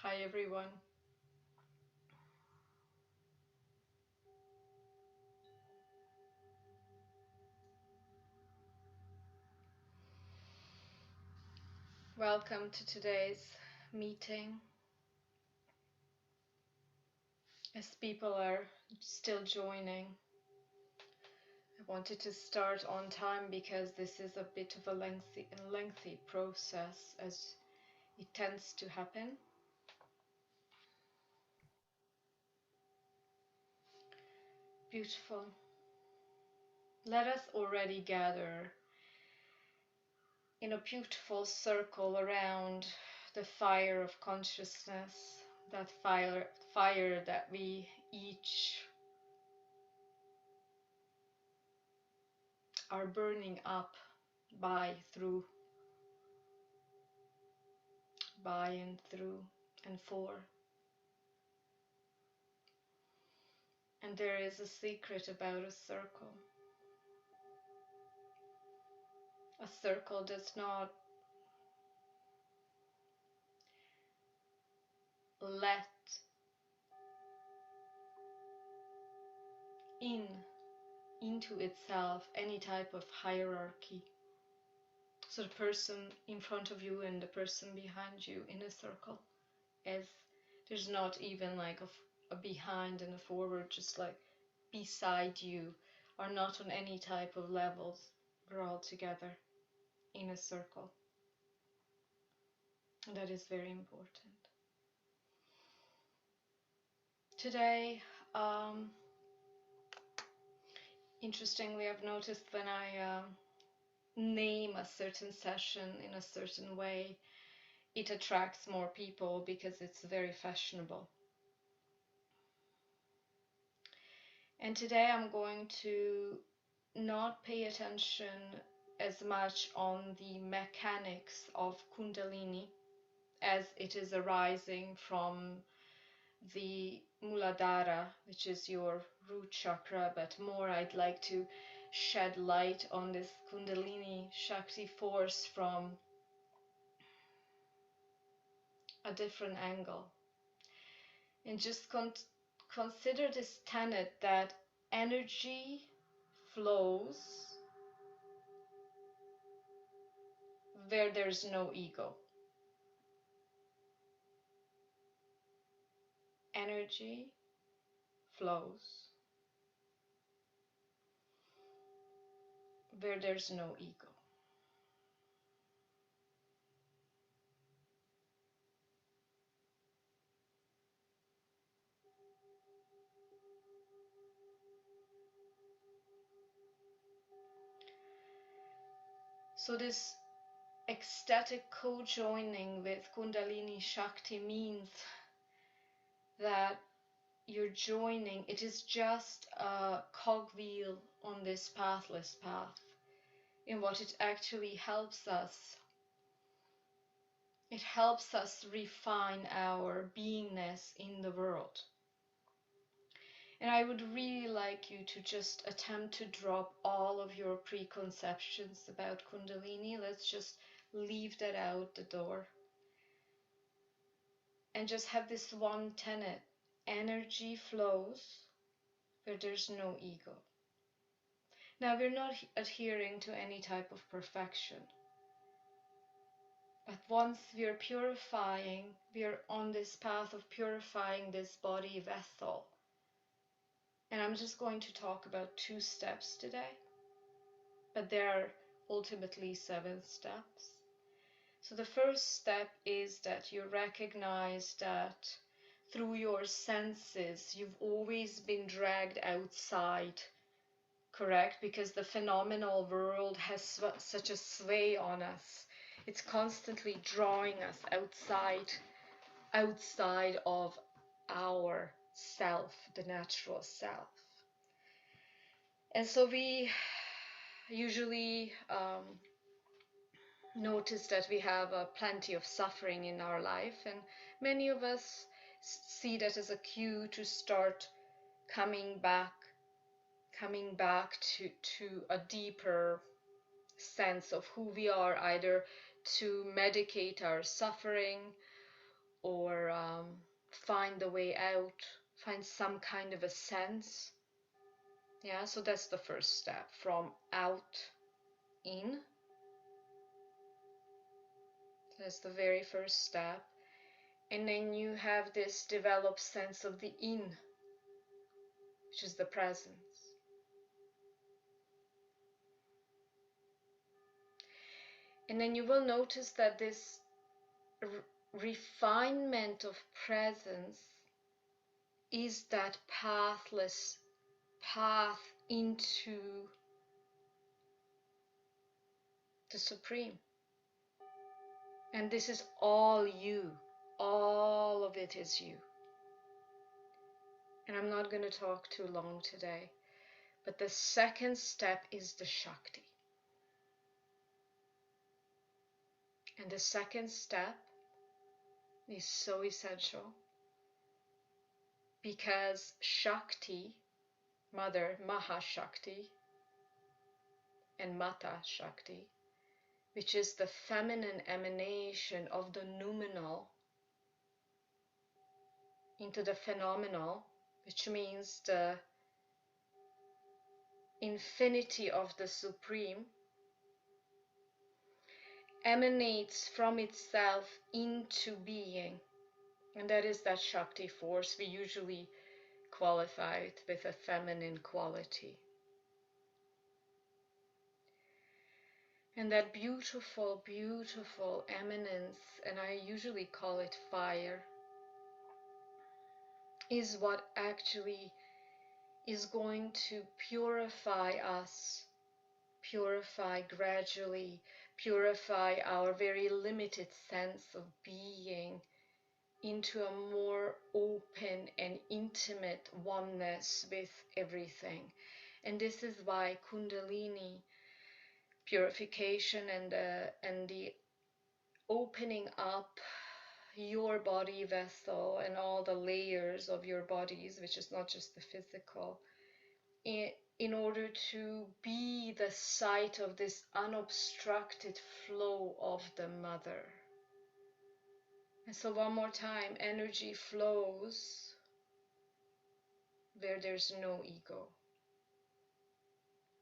Hi everyone. Welcome to today's meeting. As people are still joining, I wanted to start on time because this is a bit of a lengthy process as it tends to happen. Beautiful. Let us already gather in a beautiful circle around the fire of consciousness, that fire that we each are burning up by, through, by and through and for. And there is a secret about a circle. A circle does not let in into itself any type of hierarchy. So the person in front of you and the person behind you in a circle, as there's not even like a behind and a forward, just like beside you, are not on any type of levels. We're all together in a circle. And that is very important. Today, interestingly, I've noticed when I name a certain session in a certain way, it attracts more people because it's very fashionable. And today I'm going to not pay attention as much on the mechanics of Kundalini as it is arising from the Muladhara, which is your root chakra, but more I'd like to shed light on this Kundalini Shakti force from a different angle. And just consider this tenet that energy flows where there's no ego. Energy flows where there's no ego. So this ecstatic co-joining with Kundalini Shakti means that you're joining, it is just a cogwheel on this pathless path. In what it actually helps us, it helps us refine our beingness in the world. And I would really like you to just attempt to drop all of your preconceptions about Kundalini. Let's just leave that out the door. And just have this one tenet. Energy flows where there's no ego. Now, we're not adhering to any type of perfection. But once we're purifying, we're on this path of purifying this body vessel. And I'm just going to talk about 2 steps today. But there are ultimately 7 steps. So the first step is that you recognize that through your senses, you've always been dragged outside, correct? Because the phenomenal world has such a sway on us. It's constantly drawing us outside of our self, the natural self. And so we usually notice that we have plenty of suffering in our life, and many of us see that as a cue to start coming back to a deeper sense of who we are, either to medicate our suffering or find the way out, find some kind of a sense. Yeah, so that's the first step, from out in. That's the very first step. And then you have this developed sense of the in, which is the presence. And then you will notice that this refinement of presence is that pathless path into the Supreme. And this is all you. All of it is you. And I'm not going to talk too long today. But the second step is the Shakti. And the second step is so essential because Shakti, Mother Mahashakti, and Mata Shakti, which is the feminine emanation of the noumenal into the phenomenal, which means the infinity of the Supreme, emanates from itself into being. And that is that Shakti force. We usually qualify it with a feminine quality. And that beautiful, beautiful eminence, and I usually call it fire, is what actually is going to purify us, purify gradually, purify our very limited sense of being into a more open and intimate oneness with everything. And this is why Kundalini purification and the opening up your body vessel and all the layers of your bodies, which is not just the physical, in order to be the site of this unobstructed flow of the mother. And so one more time, energy flows where there's no ego.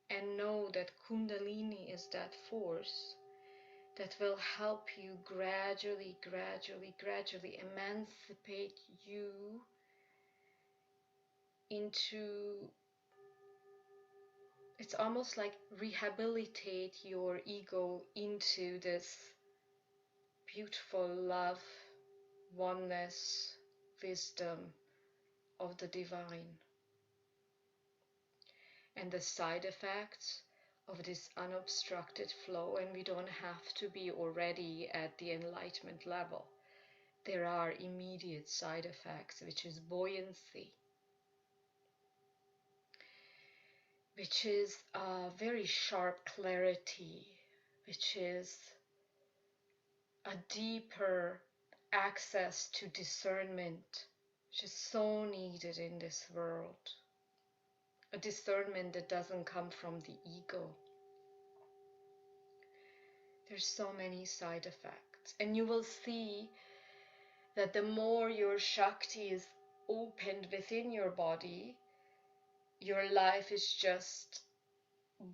And know that Kundalini is that force that will help you gradually, gradually, gradually emancipate you into, it's almost like rehabilitate your ego into this beautiful love, oneness, wisdom of the divine. And the side effects of this unobstructed flow, and we don't have to be already at the enlightenment level. There are immediate side effects, which is buoyancy, which is a very sharp clarity, which is a deeper access to discernment, which is so needed in this world. A discernment that doesn't come from the ego. There's so many side effects. And you will see that the more your Shakti is opened within your body, your life is just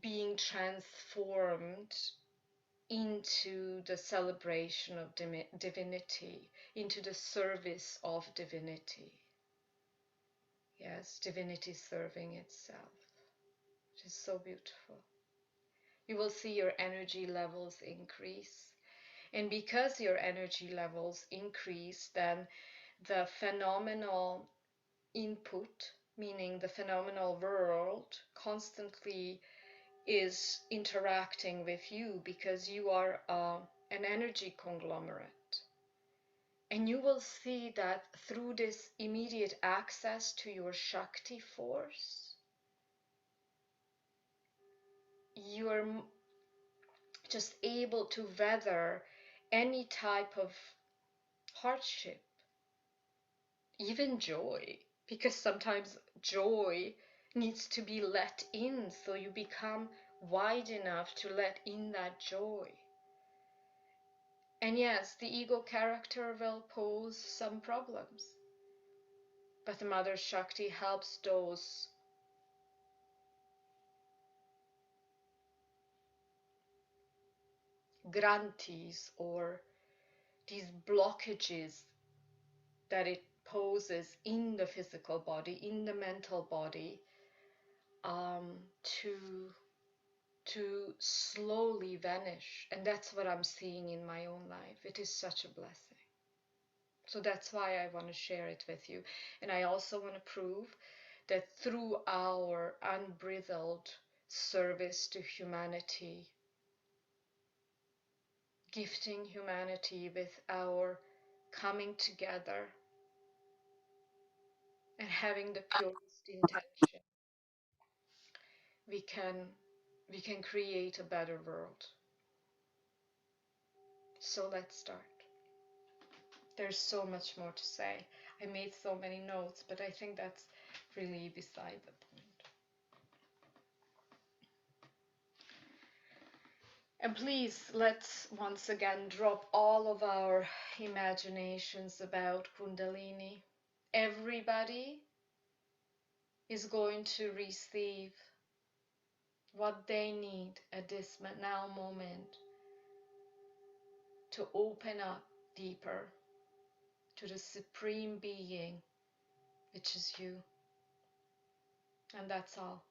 being transformed into the celebration of divinity, into the service of divinity. Yes, divinity serving itself, which is so beautiful. You will see your energy levels increase. And because your energy levels increase, then the phenomenal input, meaning the phenomenal world, constantly is interacting with you because you are an energy conglomerate. And you will see that through this immediate access to your Shakti force, you are just able to weather any type of hardship, even joy, because sometimes joy needs to be let in, so you become wide enough to let in that joy. And yes, the ego character will pose some problems, but the Mother Shakti helps those grantis or these blockages that it poses in the physical body, in the mental body, to slowly vanish. And that's what I'm seeing in my own life. It is such a blessing. So that's why I want to share it with you. And I also want to prove that through our unbridled service to humanity, gifting humanity with our coming together and having the purest intention, we can create a better world. So let's start. There's so much more to say. I made so many notes, but I think that's really beside the point. And please, let's once again drop all of our imaginations about Kundalini. Everybody is going to receive what they need at this now moment to open up deeper to the Supreme Being, which is you. And that's all.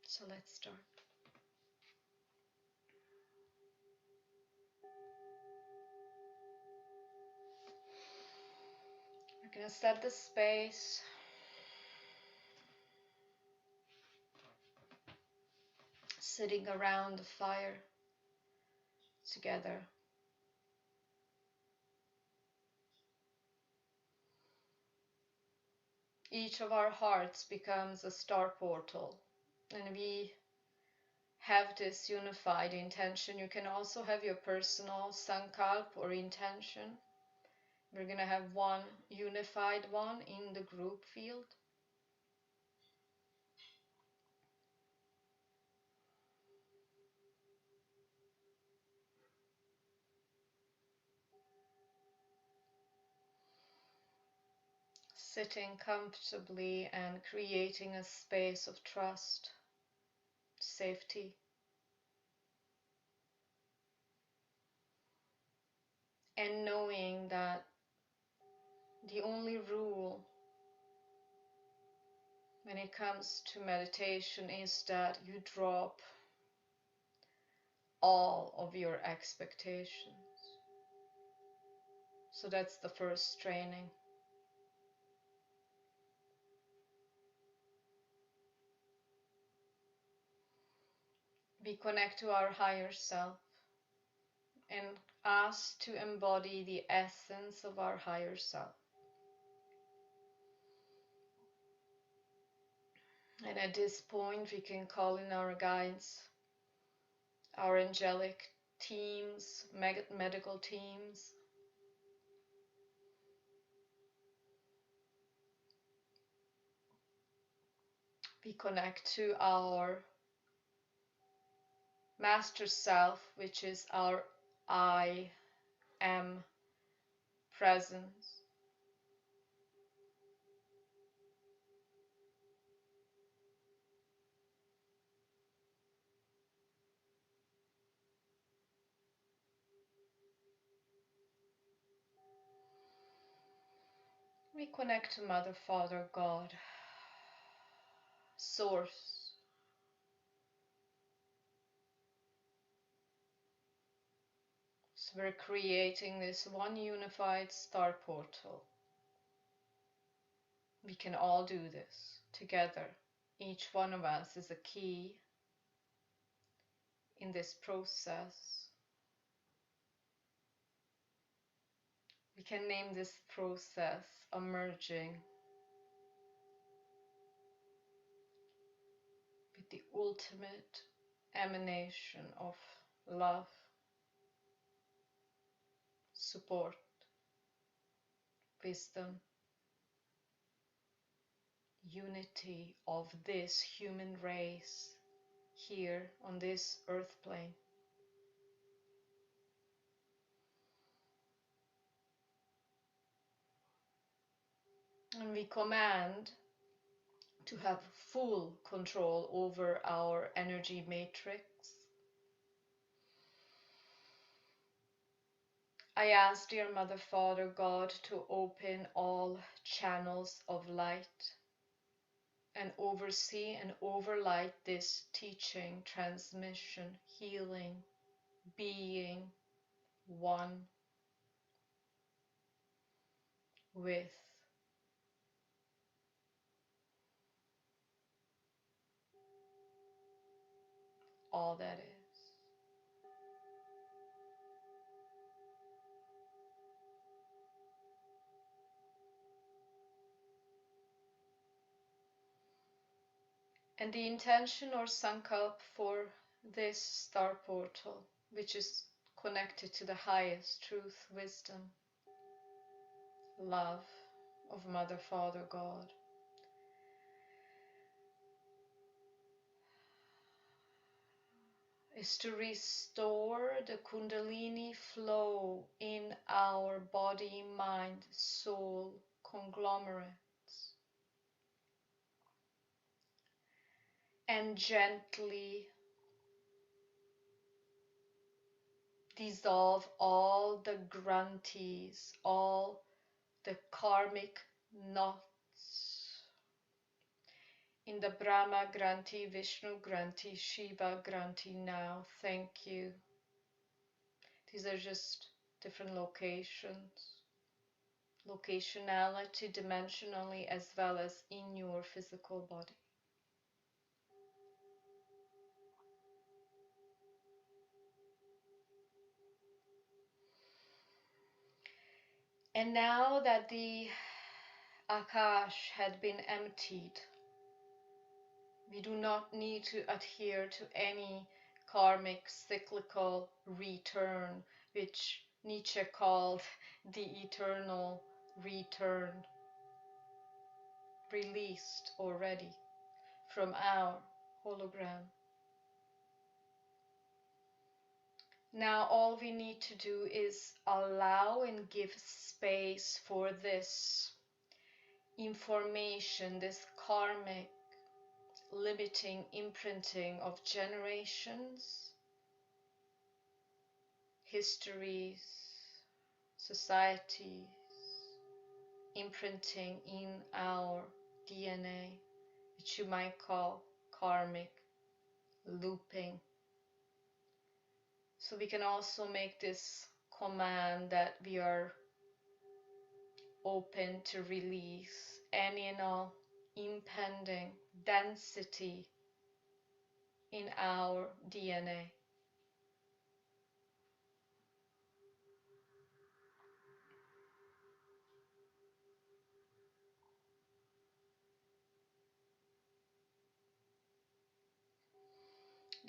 So let's start. We're going to set the space. Sitting around the fire together. Each of our hearts becomes a star portal, and we have this unified intention. You can also have your personal sankalp or intention. We're going to have one unified one in the group field. Sitting comfortably and creating a space of trust, safety, and knowing that the only rule when it comes to meditation is that you drop all of your expectations. So that's the first training. We connect to our higher self and ask to embody the essence of our higher self. And at this point, we can call in our guides, our angelic teams, medical teams. We connect to our master self, which is our I am presence. We connect to Mother, Father, God, Source. So we're creating this one unified star portal. We can all do this together. Each one of us is a key in this process. We can name this process a merging with the ultimate emanation of love, support, wisdom, unity of this human race here on this earth plane. And we command to have full control over our energy matrix. I ask, dear Mother, Father, God, to open all channels of light and oversee and overlight this teaching, transmission, healing, being one with all that is. And the intention or sankalp for this star portal, which is connected to the highest truth, wisdom, love of Mother, Father, God, is to restore the Kundalini flow in our body, mind, soul conglomerates, and gently dissolve all the granthis, all the karmic knots in the Brahma Granthi, Vishnu Granthi, Shiva Granthi now. Thank you. These are just different locations, locationality, dimensionally, as well as in your physical body. And now that the Akash had been emptied, we do not need to adhere to any karmic cyclical return, which Nietzsche called the eternal return, released already from our hologram. Now all we need to do is allow and give space for this information, this karmic limiting imprinting of generations, histories, societies, imprinting in our DNA, which you might call karmic looping. So we can also make this command that we are open to release any and all impending density in our DNA.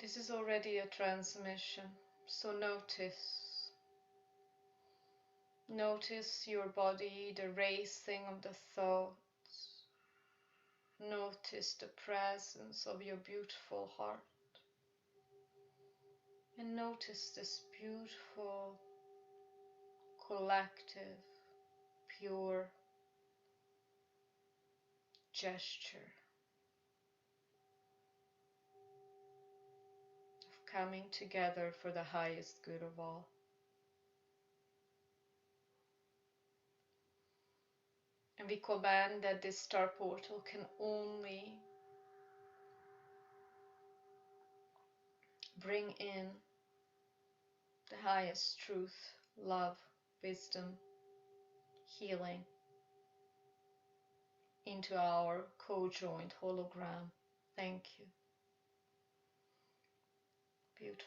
This is already a transmission, so notice your body, the racing of the thoughts. Notice the presence of your beautiful heart. And notice this beautiful, collective, pure gesture of coming together for the highest good of all. And we command that this star portal can only bring in the highest truth, love, wisdom, healing into our co-joined hologram. Thank you. Beautiful.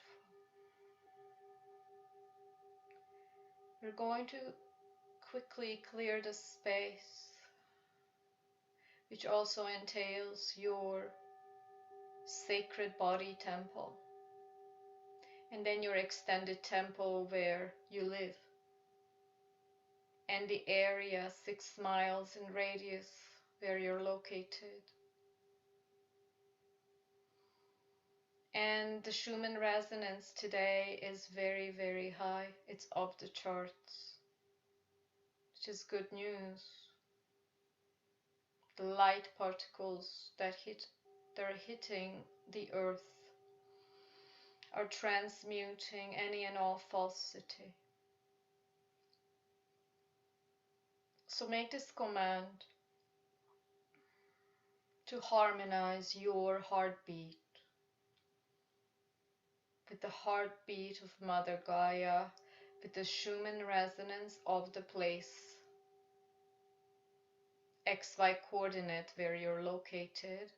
We're going to quickly clear the space, which also entails your sacred body temple, and then your extended temple where you live, and the area 6 miles in radius where you're located. And the Schumann resonance today is very, very high. It's off the charts, which is good news. The light particles that are hitting the earth are transmuting any and all falsity. So make this command to harmonize your heartbeat with the heartbeat of Mother Gaia, with the Schumann resonance of the place, XY coordinate where you're located.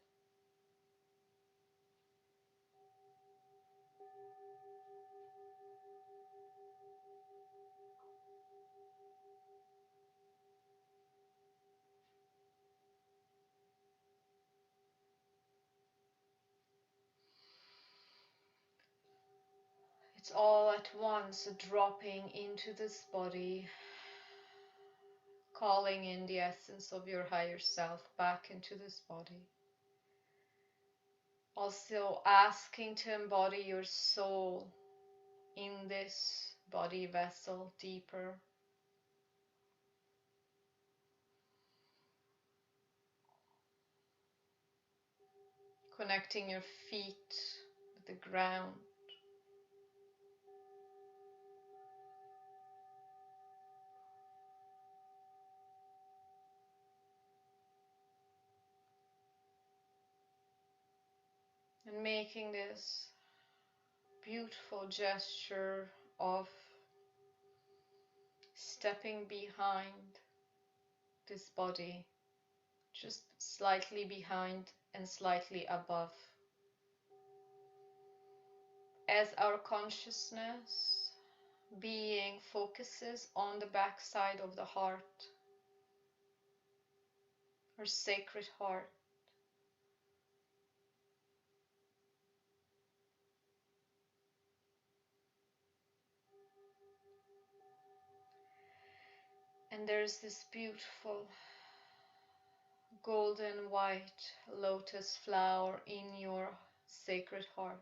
It's all at once dropping into this body, calling in the essence of your higher self back into this body. Also asking to embody your soul in this body vessel deeper. Connecting your feet with the ground. And making this beautiful gesture of stepping behind this body, just slightly behind and slightly above. As our consciousness being focuses on the backside of the heart, our sacred heart, and there's this beautiful golden white lotus flower in your sacred heart.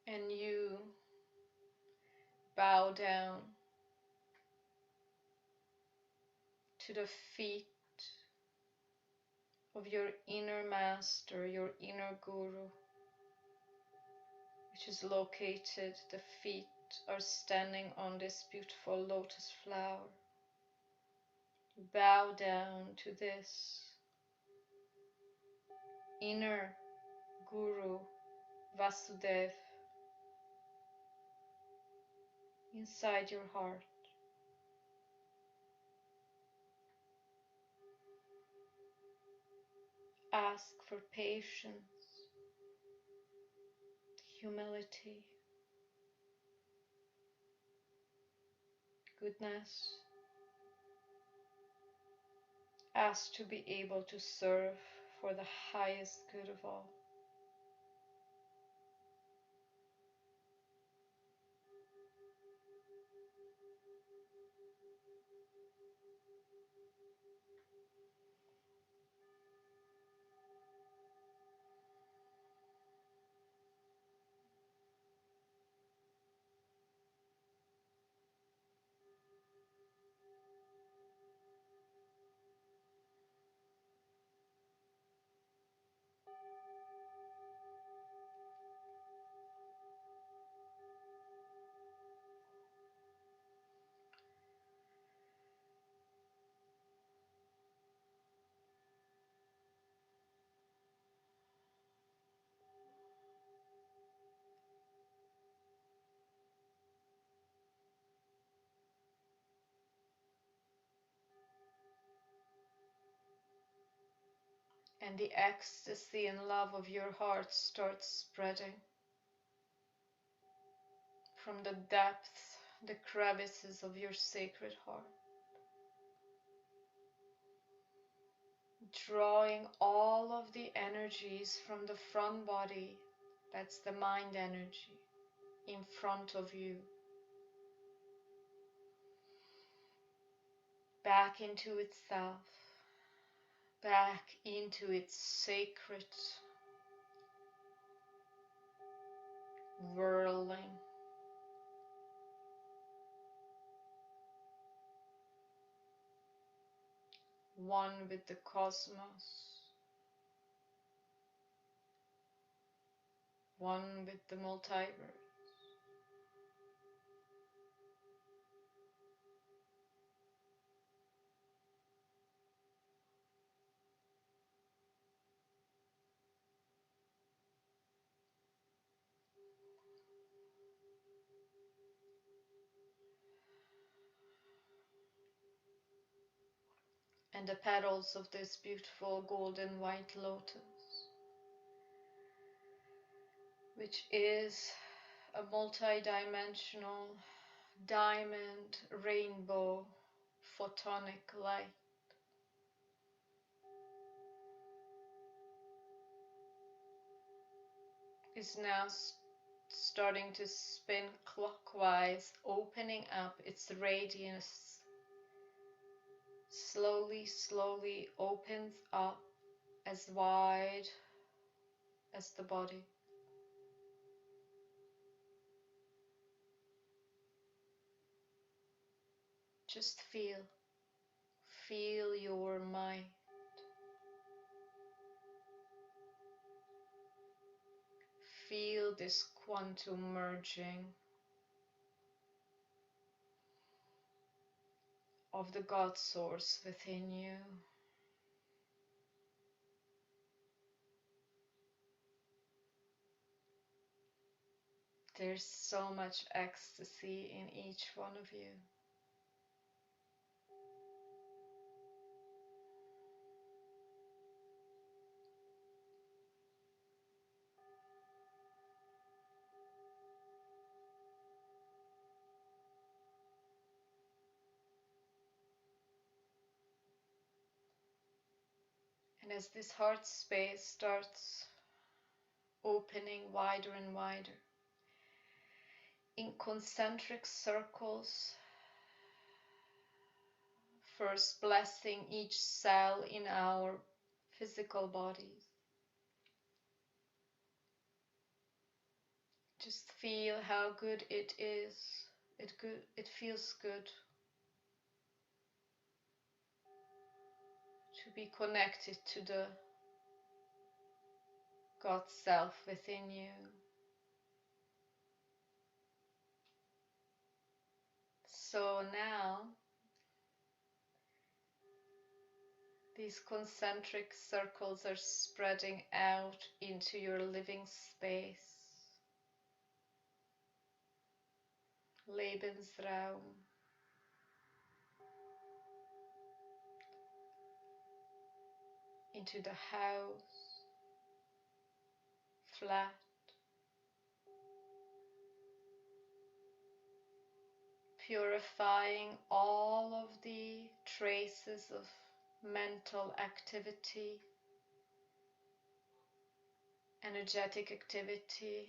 And you bow down to the feet of your inner master, your inner guru, which is located, the feet are standing on this beautiful lotus flower. You bow down to this inner guru, Vasudev, inside your heart. Ask for patience, humility, goodness. Ask to be able to serve for the highest good of all. And the ecstasy and love of your heart starts spreading from the depths, the crevices of your sacred heart, drawing all of the energies from the front body, that's the mind energy, in front of you, back into itself, back into its sacred whirling, one with the cosmos, one with the multiverse. And the petals of this beautiful golden white lotus, which is a multi-dimensional diamond rainbow photonic light, is now starting to spin clockwise, opening up its radiance. Slowly, slowly opens up as wide as the body. Just feel your mind. Feel this quantum merging of the God source within you. There's so much ecstasy in each one of you. And as this heart space starts opening wider and wider, in concentric circles, first blessing each cell in our physical bodies. Just feel how good it is. It feels good to be connected to the God self within you. So now these concentric circles are spreading out into your living space. Lebensraum. Into the house. Flat. Purifying all of the traces of mental activity, energetic activity,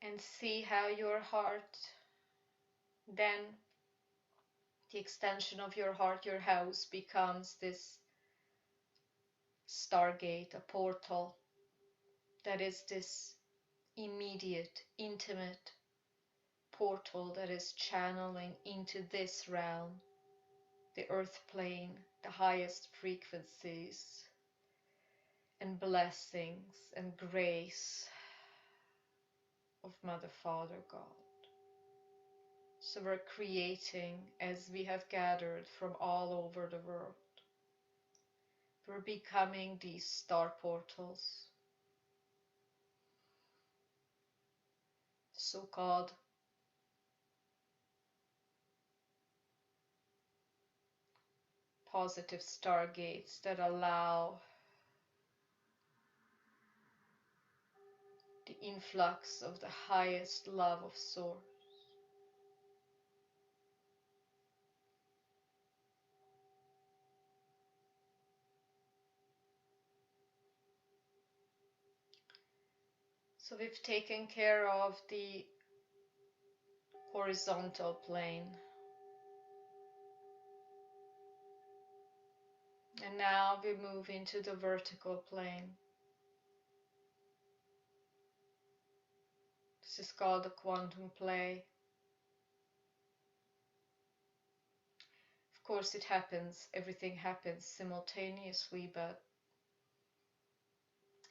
and see how your heart, then the extension of your heart, your house, becomes this stargate, a portal that is this immediate, intimate portal that is channeling into this realm, the earth plane, the highest frequencies and blessings and grace of Mother, Father, God. So we're creating, as we have gathered from all over the world, we're becoming these star portals, so-called positive stargates that allow the influx of the highest love of Source. So we've taken care of the horizontal plane, And now we move into the vertical plane. This is called the quantum play. Of course, it happens, everything happens simultaneously, but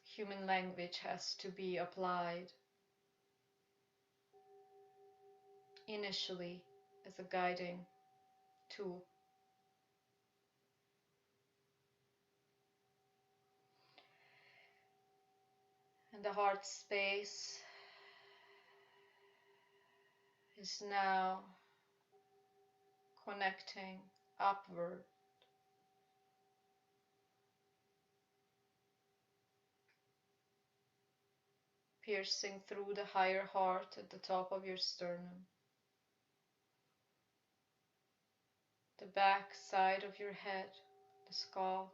human language has to be applied initially as a guiding tool. And the heart space is now connecting upward, piercing through the higher heart at the top of your sternum, the back side of your head, the skull.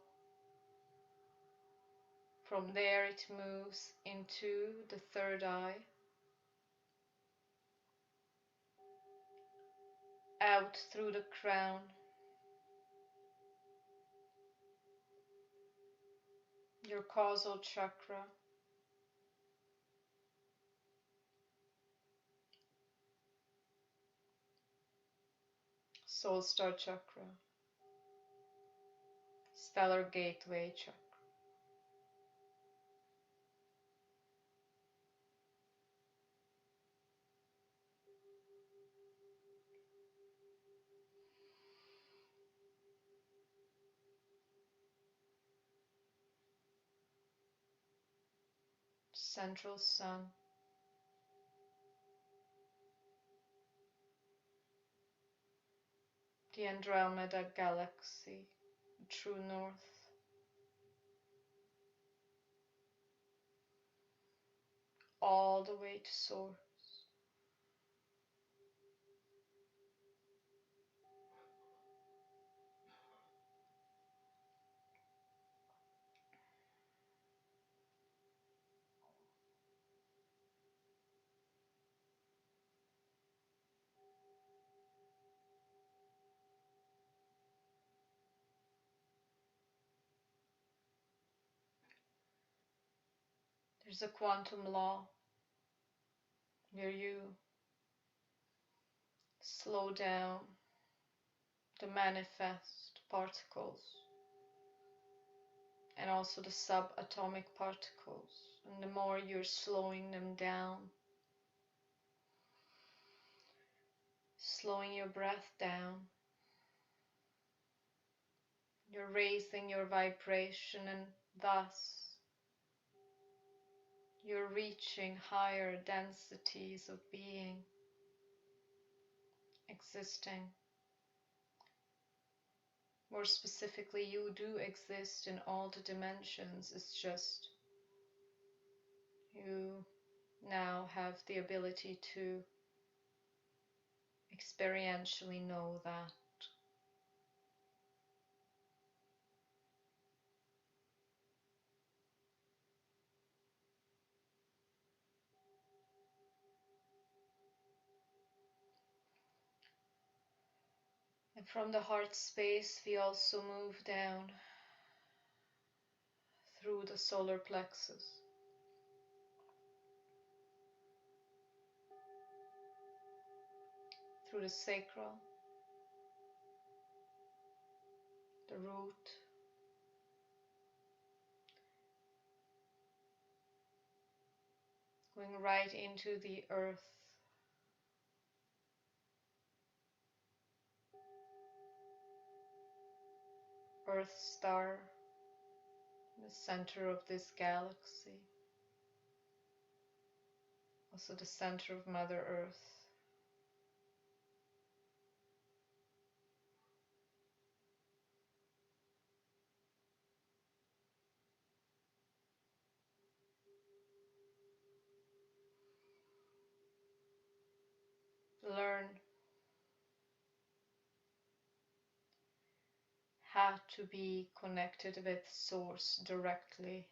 From there it moves into the third eye, out through the crown, your causal chakra, soul star chakra, stellar gateway chakra. Central sun, the Andromeda galaxy, the true north, all the way to source. There's a quantum law where you slow down the manifest particles and also the subatomic particles. And the more you're slowing them down, slowing your breath down, you're raising your vibration, and thus you're reaching higher densities of being, existing. More specifically, you do exist in all the dimensions. It's just you now have the ability to experientially know that. And from the heart space, we also move down through the solar plexus, through the sacral, the root, going right into the earth, Earth star, the center of this galaxy, also the center of Mother Earth. Learn how to be connected with Source directly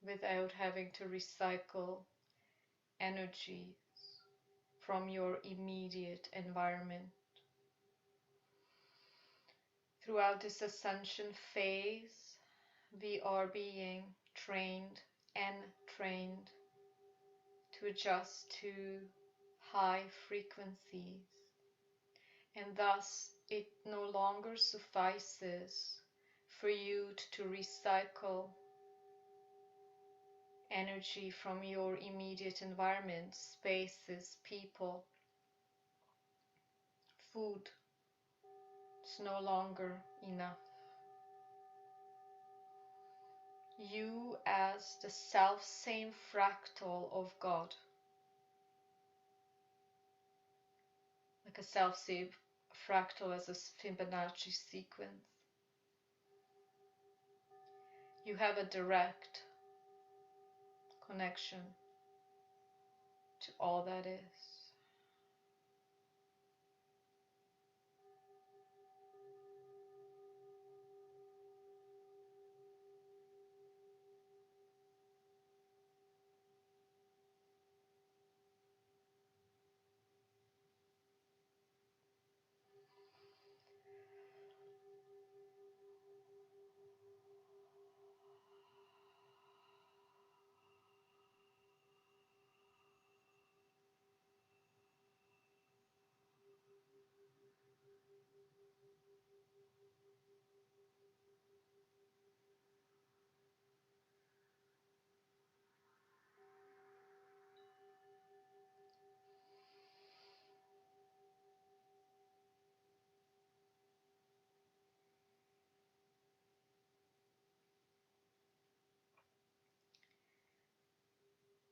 without having to recycle energy from your immediate environment. Throughout this ascension phase, we are being trained and trained to adjust to high frequencies, and thus it no longer suffices for you to recycle energy from your immediate environment, spaces, people, food. It's no longer enough. You, as the self-same fractal of God, like a self-same fractal as a Fibonacci sequence, you have a direct connection to all that is.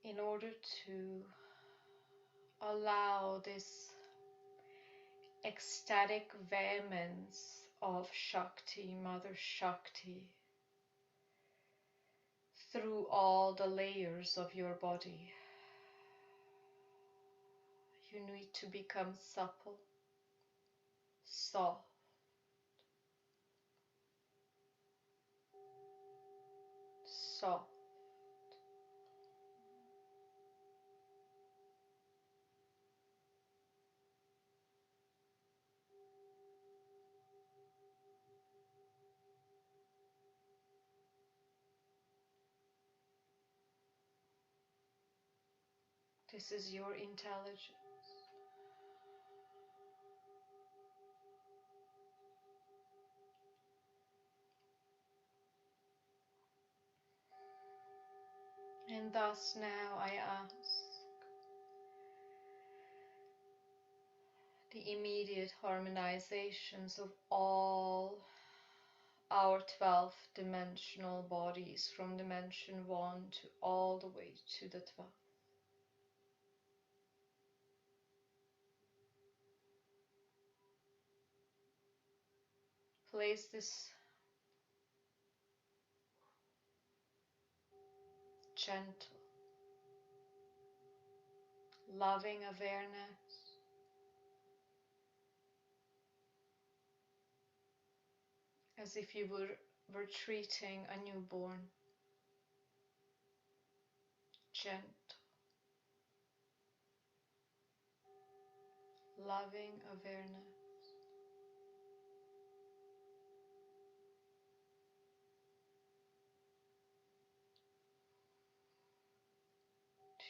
In order to allow this ecstatic vehemence of Shakti, Mother Shakti, through all the layers of your body, you need to become supple, soft, soft. This is your intelligence. And thus now I ask the immediate harmonizations of all our 12 dimensional bodies from dimension 1 to all the way to the 12th. Place this gentle, loving awareness as if you were treating a newborn. Gentle, loving awareness.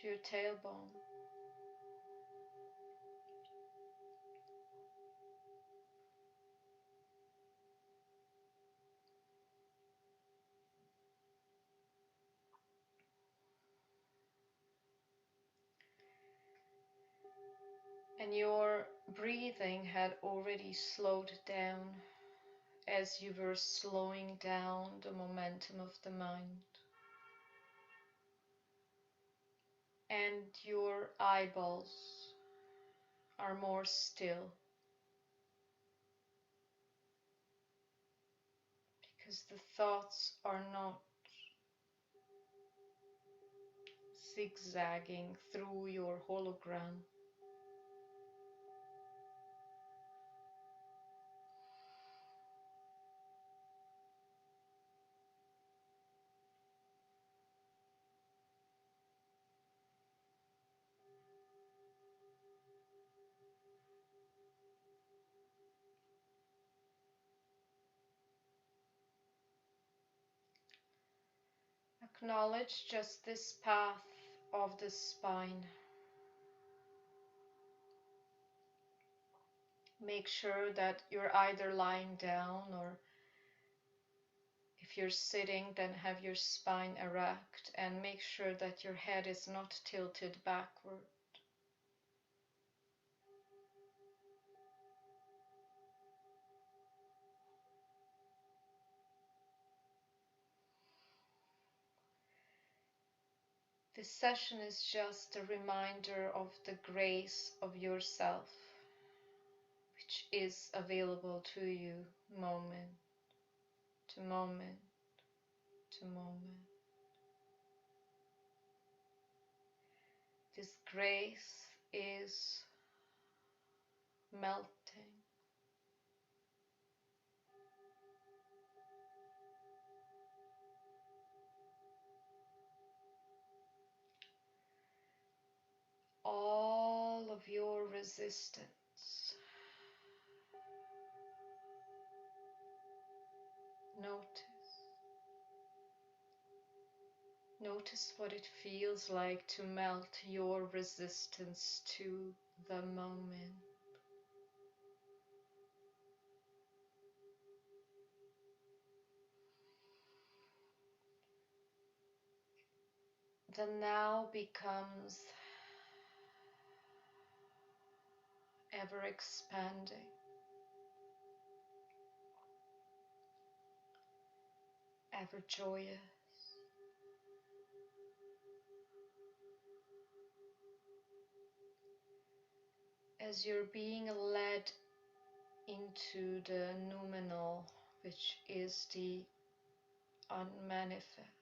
To your tailbone. And your breathing had already slowed down as you were slowing down the momentum of the mind. And your eyeballs are more still because the thoughts are not zigzagging through your hologram. Acknowledge just this path of the spine. Make sure that you're either lying down, or if you're sitting, then have your spine erect, and make sure that your head is not tilted backward. This session is just a reminder of the grace of yourself, which is available to you moment to moment to moment. This grace is melting. All of your resistance. Notice. Notice what it feels like to melt your resistance to the moment. The now becomes ever expanding, ever joyous. As you're being led into the noumenal, which is the unmanifest.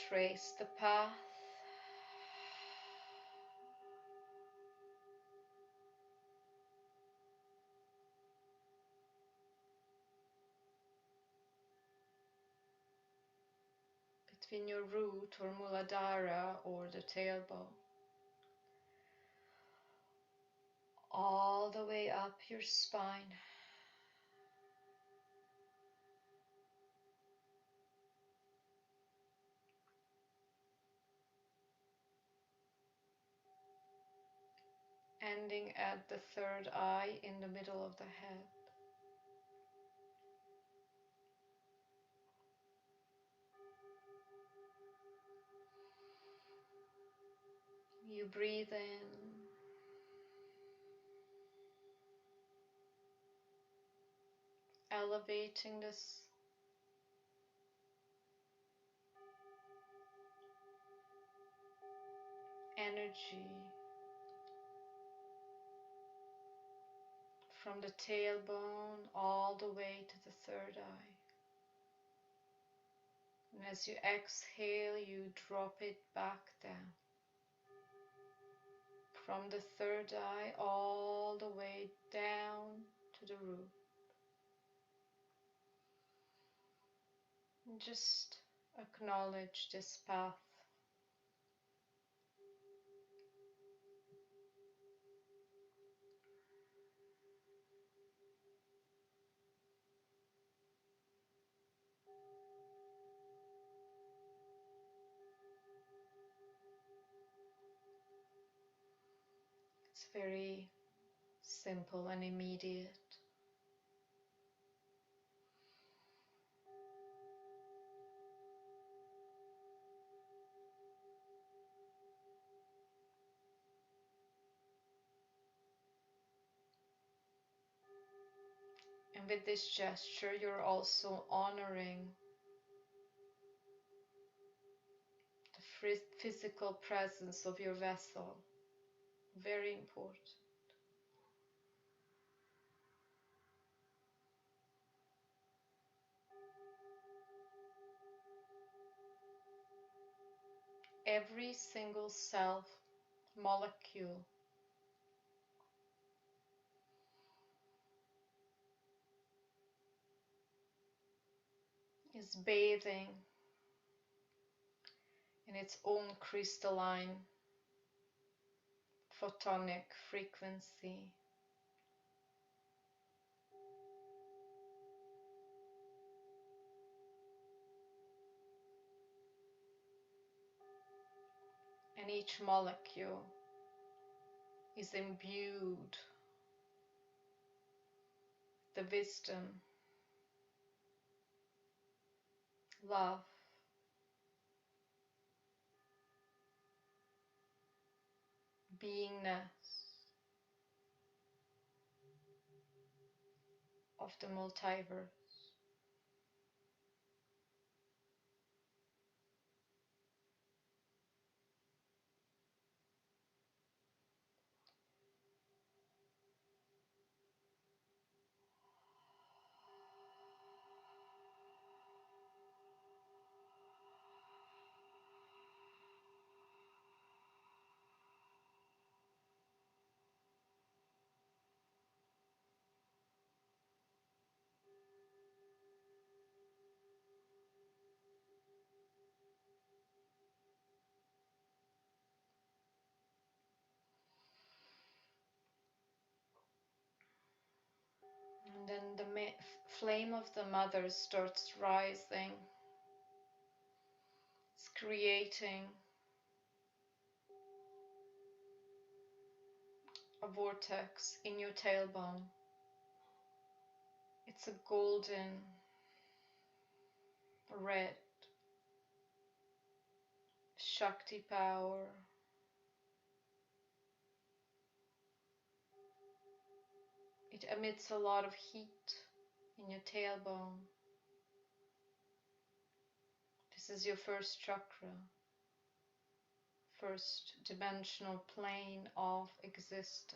Trace the path. Between your root or muladhara or the tailbone, all the way up your spine, ending at the third eye in the middle of the head. You breathe in, elevating this energy from the tailbone all the way to the third eye. And as you exhale, you drop it back down. From the third eye all the way down to the root. And just acknowledge this path. It's very simple and immediate. And with this gesture, you're also honoring the physical presence of your vessel. Very important. Every single cell, molecule is bathing in its own crystalline photonic frequency. And each molecule is imbued with the wisdom, love, beingness of the multiverse. And then the flame of the mother starts rising. It's creating a vortex in your tailbone. It's a golden red Shakti power. It emits a lot of heat in your tailbone. This is your first chakra, first dimensional plane of existence.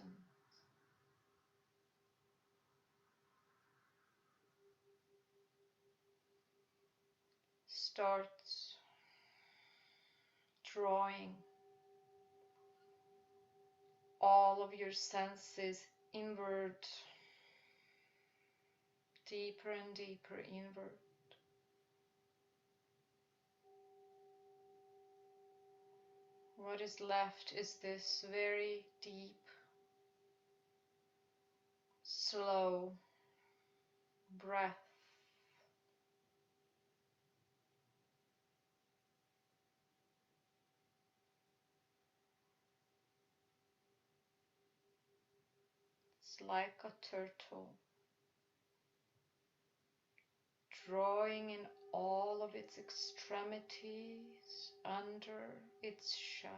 Starts drawing all of your senses inward, deeper and deeper inward. What is left is this very deep, slow breath. It's like a turtle drawing in all of its extremities under its shell.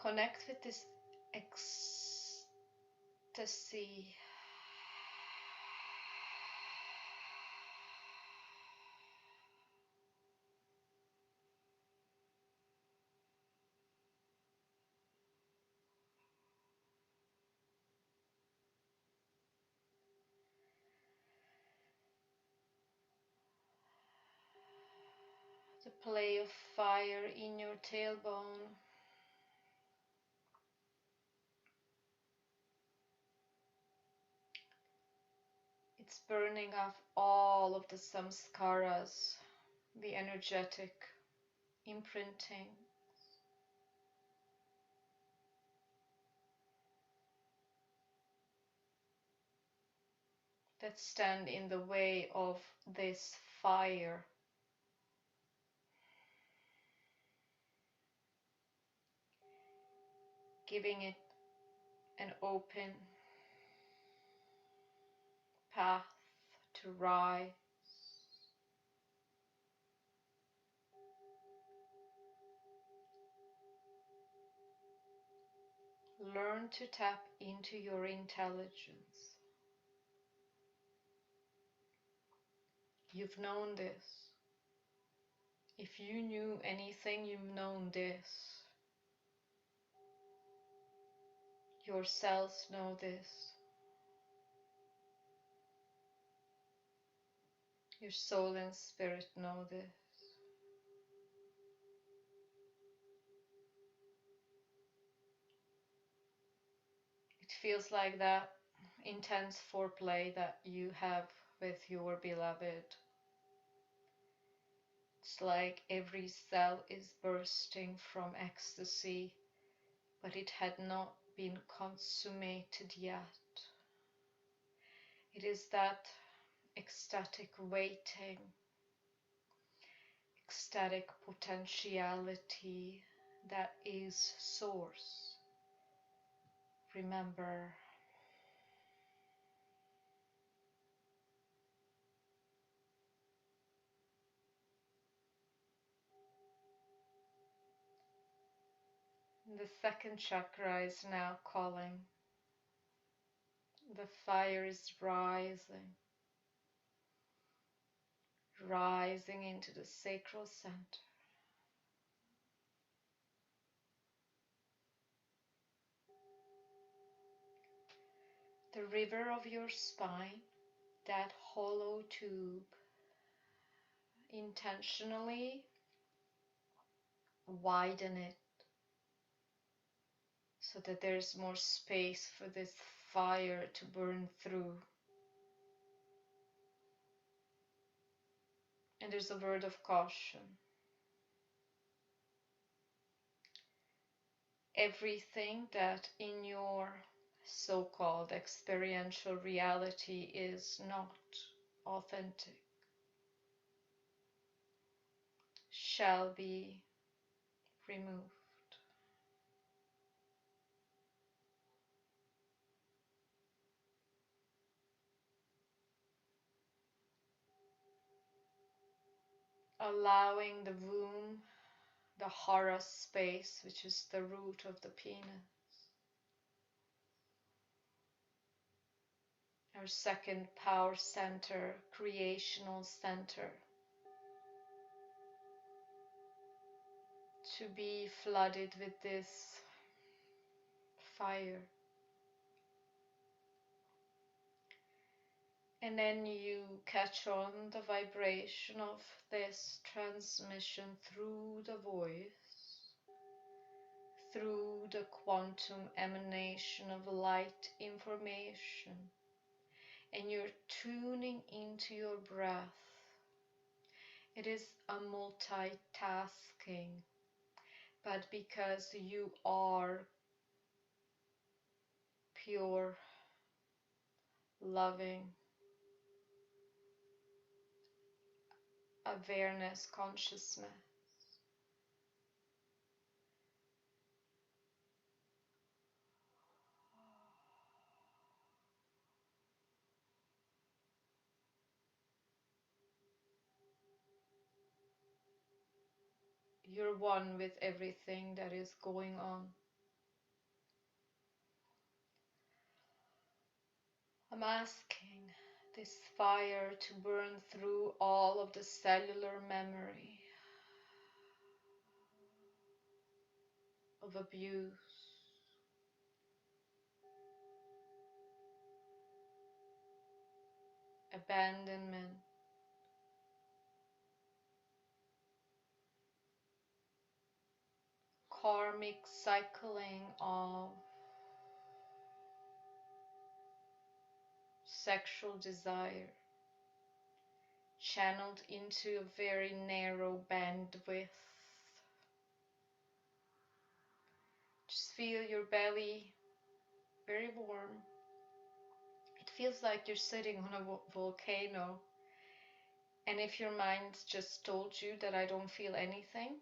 Connect with this ecstasy. The play of fire in your tailbone. It's burning off all of the samskaras, the energetic imprinting that stand in the way of this fire. Giving it an open path to rise. Learn to tap into your intelligence. You've known this. If you knew anything, you've known this. Your cells know this. Your soul and spirit know this. feels like that intense foreplay that you have with your beloved. It's like every cell is bursting from ecstasy, but it had not been consummated yet. It is that ecstatic waiting, ecstatic potentiality that is source. Remember, the second chakra is now calling. The fire is rising, rising into the sacral center. The river of your spine, that hollow tube, intentionally widen it so that there's more space for this fire to burn through. And there's a word of caution. Everything that in your so-called experiential reality is not authentic shall be removed. Allowing the womb, the hara space, which is the root of the penis, our second power center, creational center, to be flooded with this fire. And then you catch on the vibration of this transmission through the voice, through the quantum emanation of light information, and you're tuning into your breath. It is a multitasking, but because you are pure, loving, awareness, consciousness, you're one with everything that is going on. I'm asking this fire to burn through all of the cellular memory of abuse, abandonment, karmic cycling of sexual desire, channeled into a very narrow bandwidth. Just feel your belly very warm. It feels like you're sitting on a volcano. And if your mind just told you that I don't feel anything,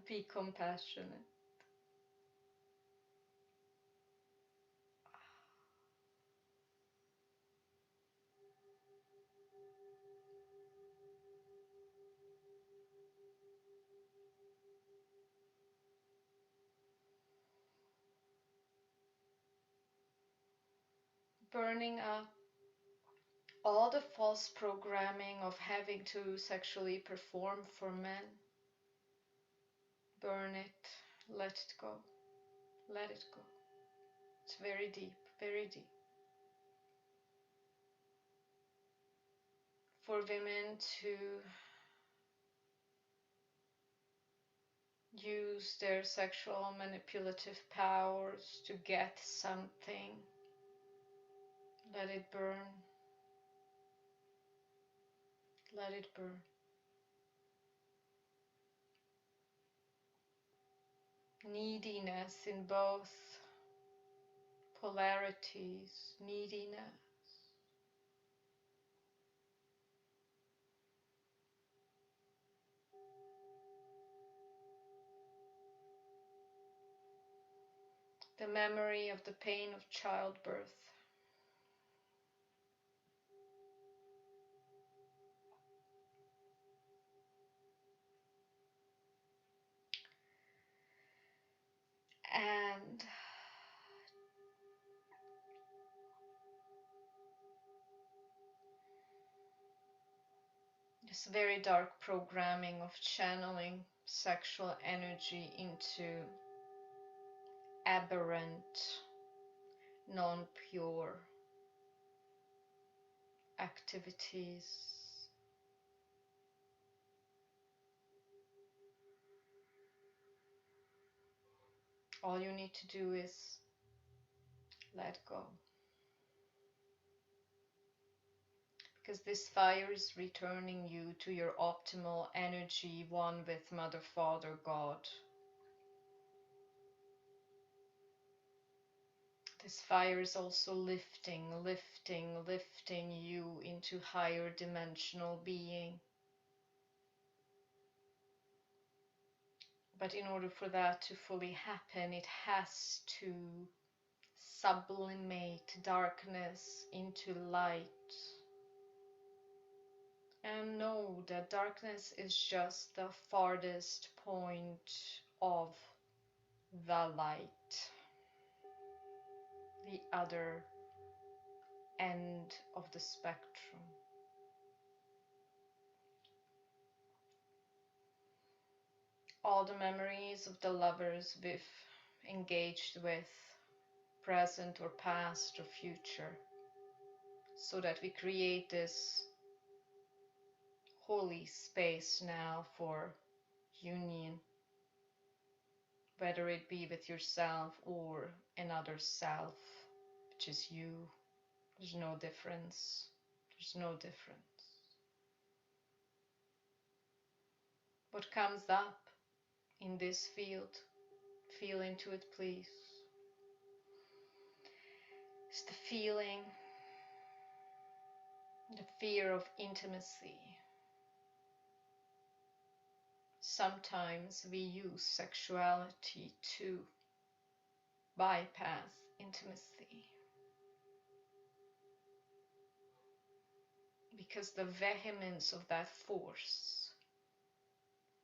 be compassionate. Burning up all the false programming of having to sexually perform for men. Burn it, let it go, let it go. It's very deep, very deep. For women to use their sexual manipulative powers to get something. Let it burn. Let it burn. Neediness in both polarities. Neediness. The memory of the pain of childbirth. And this very dark programming of channeling sexual energy into aberrant, non-pure activities. All you need to do is let go. Because this fire is returning you to your optimal energy, one with Mother, Father, God. This fire is also lifting you into higher dimensional being. But in order for that to fully happen, it has to sublimate darkness into light. And know that darkness is just the farthest point of the light, the other end of the spectrum. All the memories of the lovers we've engaged with, present or past or future, so that we create this holy space now for union, whether it be with yourself or another self, which is you. There's no difference. There's no difference. What comes up in this field, feel into it, please. It's the feeling, the fear of intimacy. Sometimes we use sexuality to bypass intimacy, because the vehemence of that force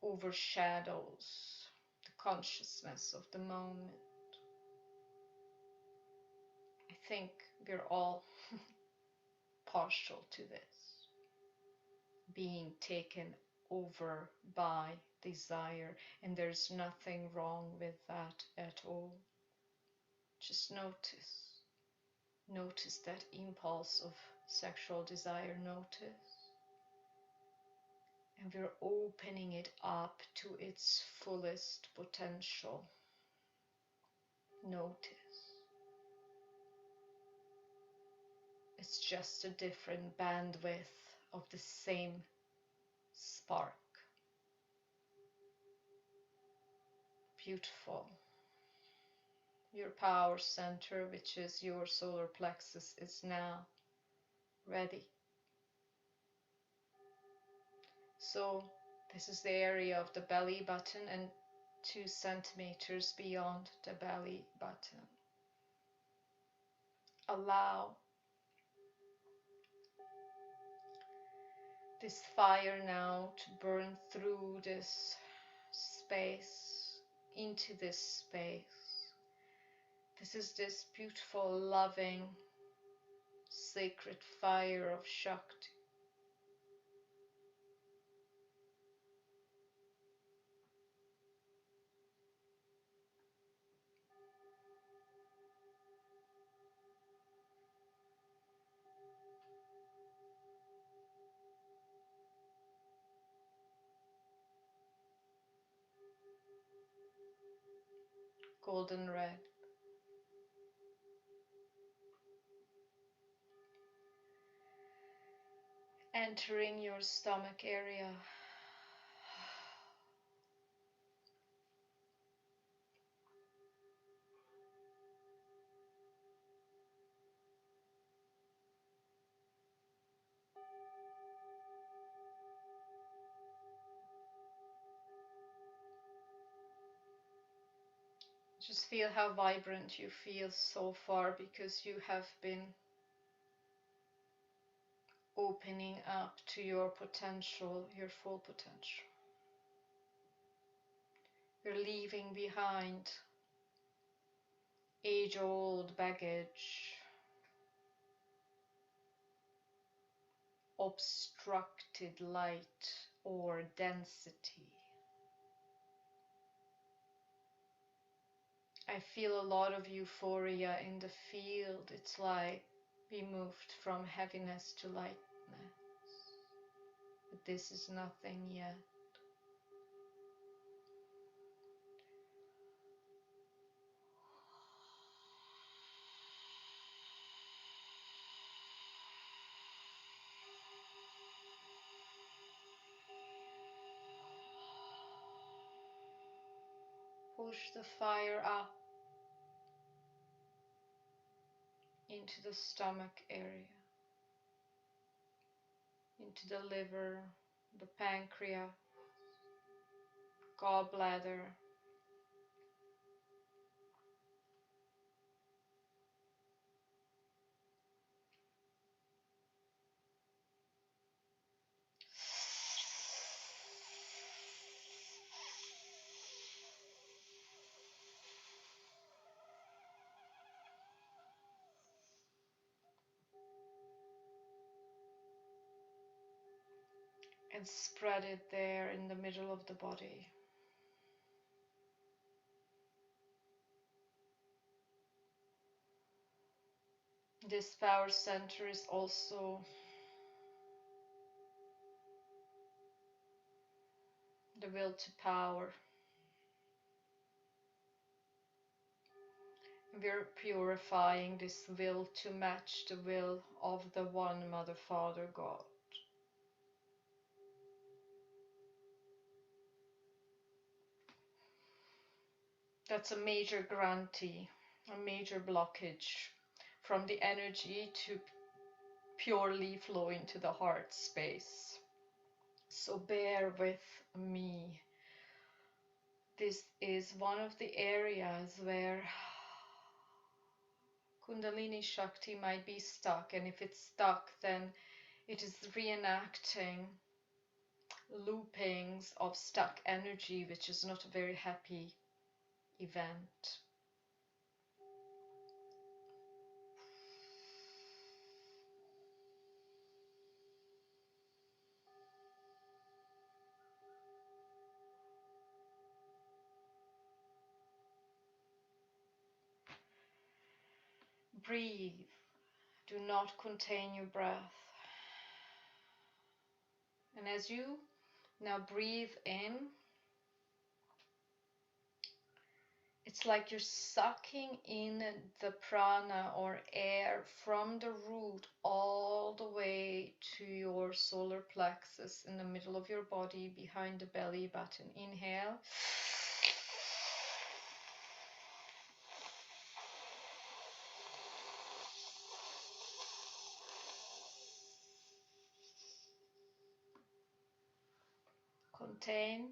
overshadows the consciousness of the moment. I think we're all partial to this, being taken over by desire, and there's nothing wrong with that at all. Just notice that impulse of sexual desire, notice, and we're opening it up to its fullest potential. Notice. It's just a different bandwidth of the same spark. Beautiful. Your power center, which is your solar plexus, is now ready. So this is the area of the belly button and 2 centimeters beyond the belly button. Allow this fire now to burn through this space, into this space. This is this beautiful, loving, sacred fire of Shakti. golden red. Entering your stomach area. Just feel how vibrant you feel so far, because you have been opening up to your potential, your full potential. You're leaving behind age-old baggage, obstructed light or density. I feel a lot of euphoria in the field. It's like we moved from heaviness to lightness. But this is nothing yet. Push the fire up into the stomach area, into the liver, the pancreas, gallbladder. And spread it there in the middle of the body. This power center is also the will to power. We're purifying this will to match the will of the One Mother, Father, God. That's a major grantee, a major blockage from the energy to purely flow into the heart space. So bear with me. This is one of the areas where Kundalini Shakti might be stuck, and if it's stuck, then it is reenacting loopings of stuck energy, which is not a very happy event. Breathe. Do not contain your breath. And as you now breathe in, it's like you're sucking in the prana or air from the root all the way to your solar plexus in the middle of your body, behind the belly button. Inhale. Contain.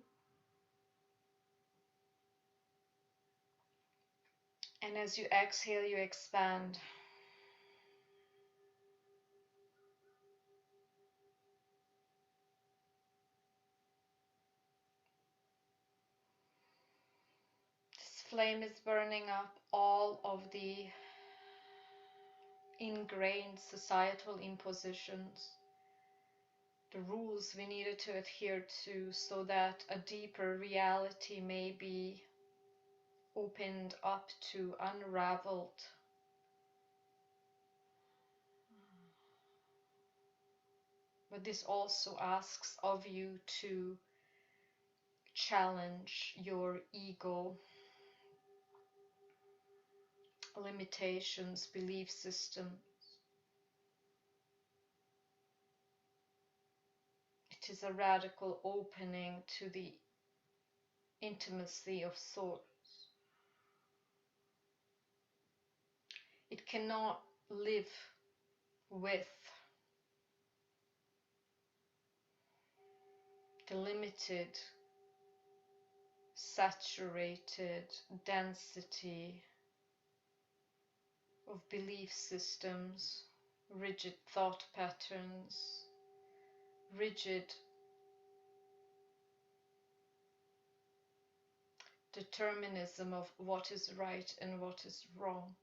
And as you exhale, you expand. This flame is burning up all of the ingrained societal impositions, the rules we needed to adhere to so that a deeper reality may be opened up to, unraveled. But this also asks of you to challenge your ego, limitations, belief system. It is a radical opening to the intimacy of source. It cannot live with the limited, saturated density of belief systems, rigid thought patterns, rigid determinism of what is right and what is wrong.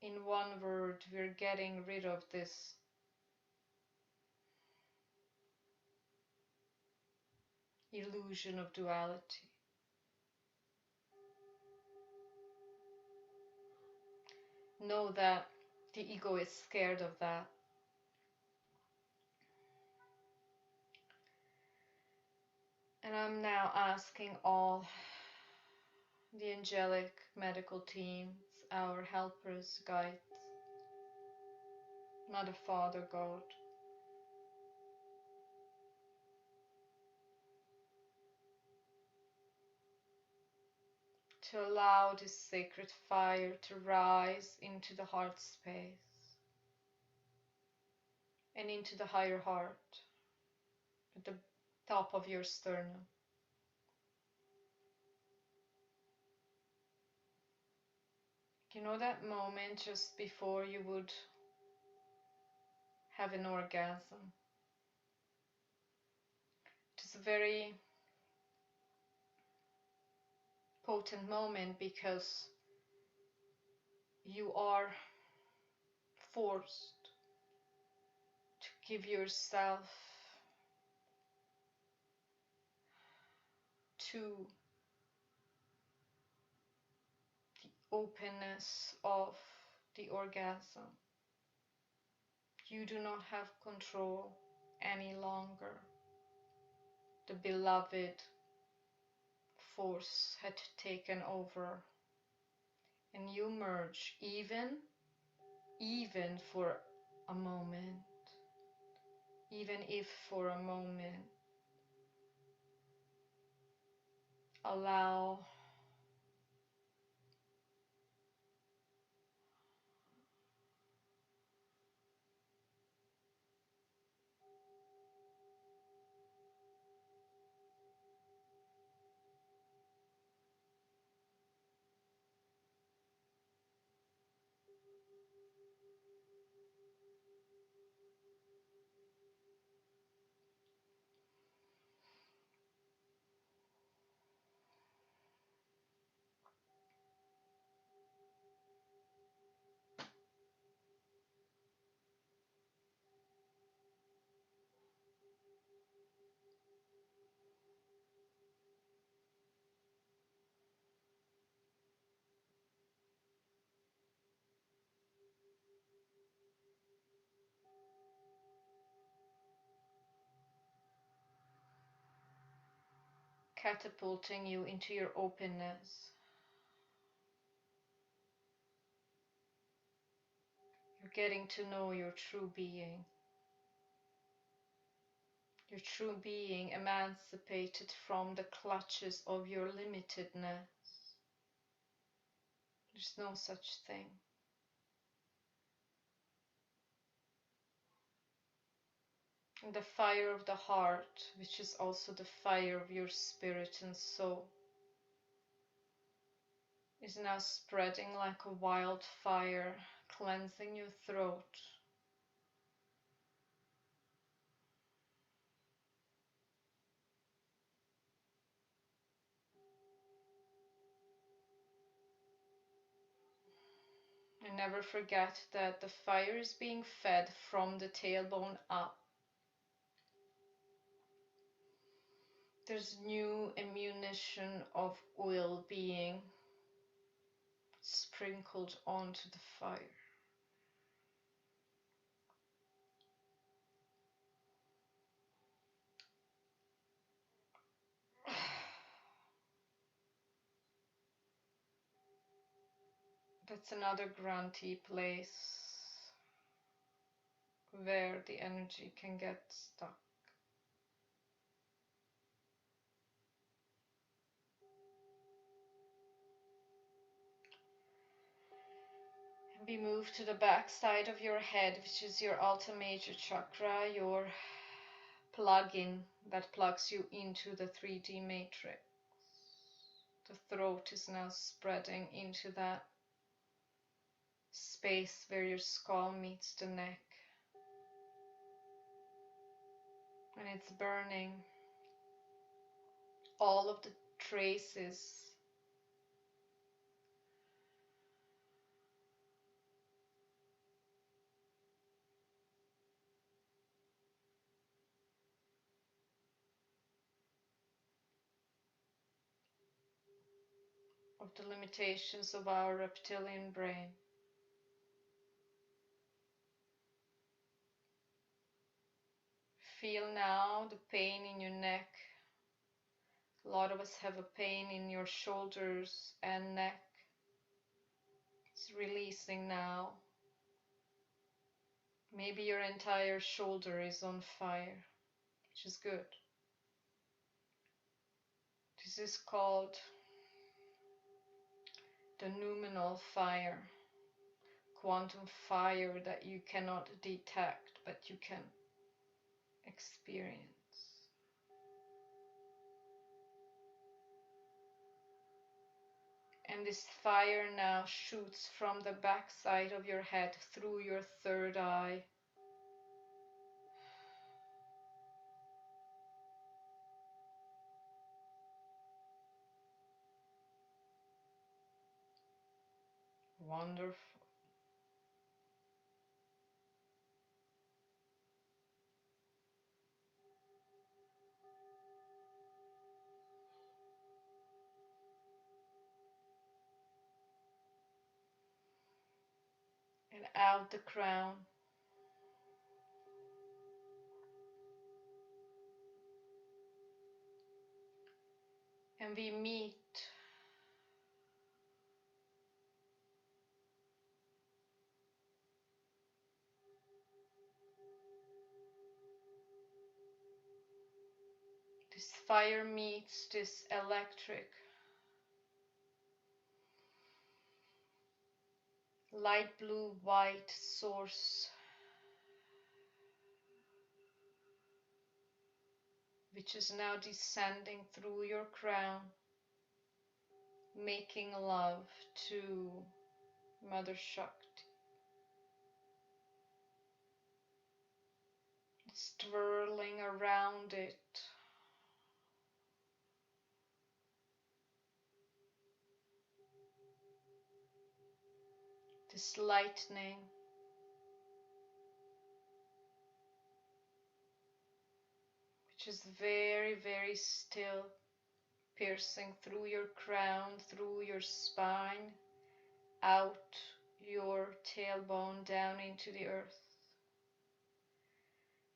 In one word, we're getting rid of this illusion of duality. Know that the ego is scared of that. And I'm now asking all the angelic medical teams, our helpers, guides, Mother, Father, God, to allow this sacred fire to rise into the heart space and into the higher heart at the top of your sternum. You know that moment just before you would have an orgasm? It is a very potent moment because you are forced to give yourself to the openness of the orgasm. You do not have control any longer. The beloved force had taken over, and you merge even for a moment, even if for a moment. Allow catapulting you into your openness. You're getting to know your true being. Your true being emancipated from the clutches of your limitedness. There's no such thing. And the fire of the heart, which is also the fire of your spirit and soul, is now spreading like a wildfire, cleansing your throat. And never forget that the fire is being fed from the tailbone up. There's new ammunition of oil being sprinkled onto the fire. That's another grunty place where the energy can get stuck. And we move to the back side of your head, which is your Alta Major chakra, your plug-in that plugs you into the 3D matrix. The throat is now spreading into that space where your skull meets the neck. And it's burning all of the traces of the limitations of our reptilian brain. Feel now the pain in your neck. A lot of us have a pain in your shoulders and neck. It's releasing now. Maybe your entire shoulder is on fire, which is good. This is called the noumenal fire, quantum fire that you cannot detect, but you can experience. And this fire now shoots from the back side of your head through your third eye. Wonderful. And out the crown. And we meet this fire meets this electric light blue white source, which is now descending through your crown, making love to Mother Shakti. It's twirling around it. This lightning which is very, very still, piercing through your crown, through your spine, out your tailbone, down into the earth.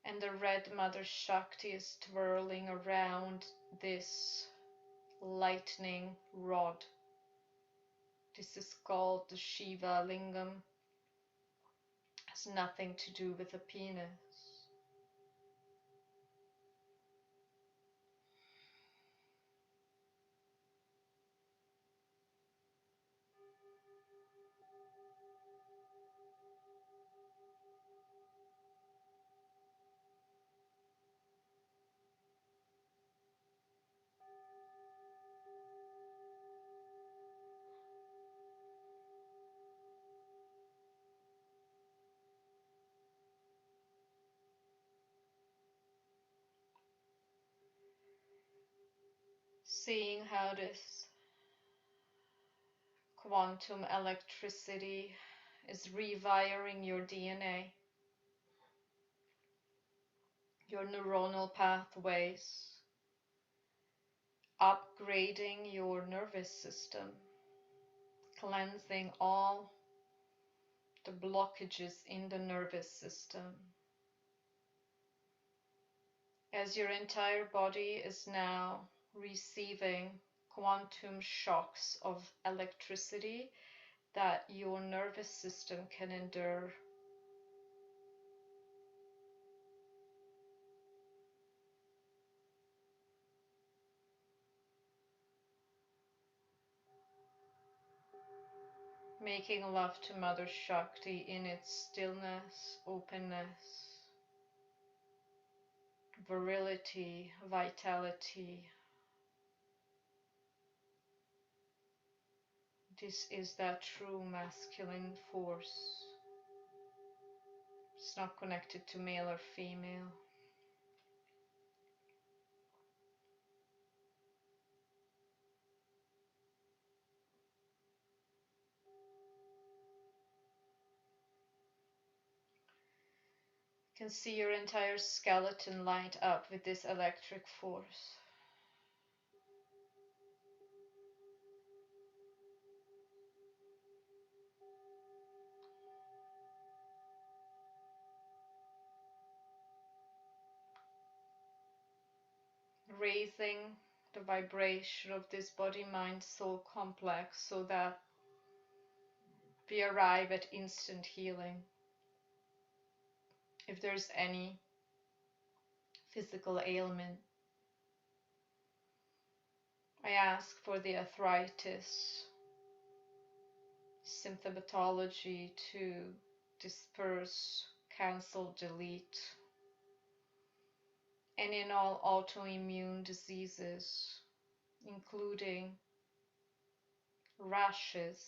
And the red Mother Shakti is twirling around this lightning rod. This is called the Shiva Lingam. Has nothing to do with a penis. Seeing how this quantum electricity is rewiring your DNA, your neuronal pathways, upgrading your nervous system, cleansing all the blockages in the nervous system. As your entire body is now receiving quantum shocks of electricity that your nervous system can endure. Making love to Mother Shakti in its stillness, openness, virility, vitality. This is that true masculine force. It's not connected to male or female. You can see your entire skeleton light up with this electric force. Raising the vibration of this body, mind, soul complex so that we arrive at instant healing. If there's any physical ailment, I ask for the arthritis symptomatology to disperse, cancel, delete, and in all autoimmune diseases, including rashes,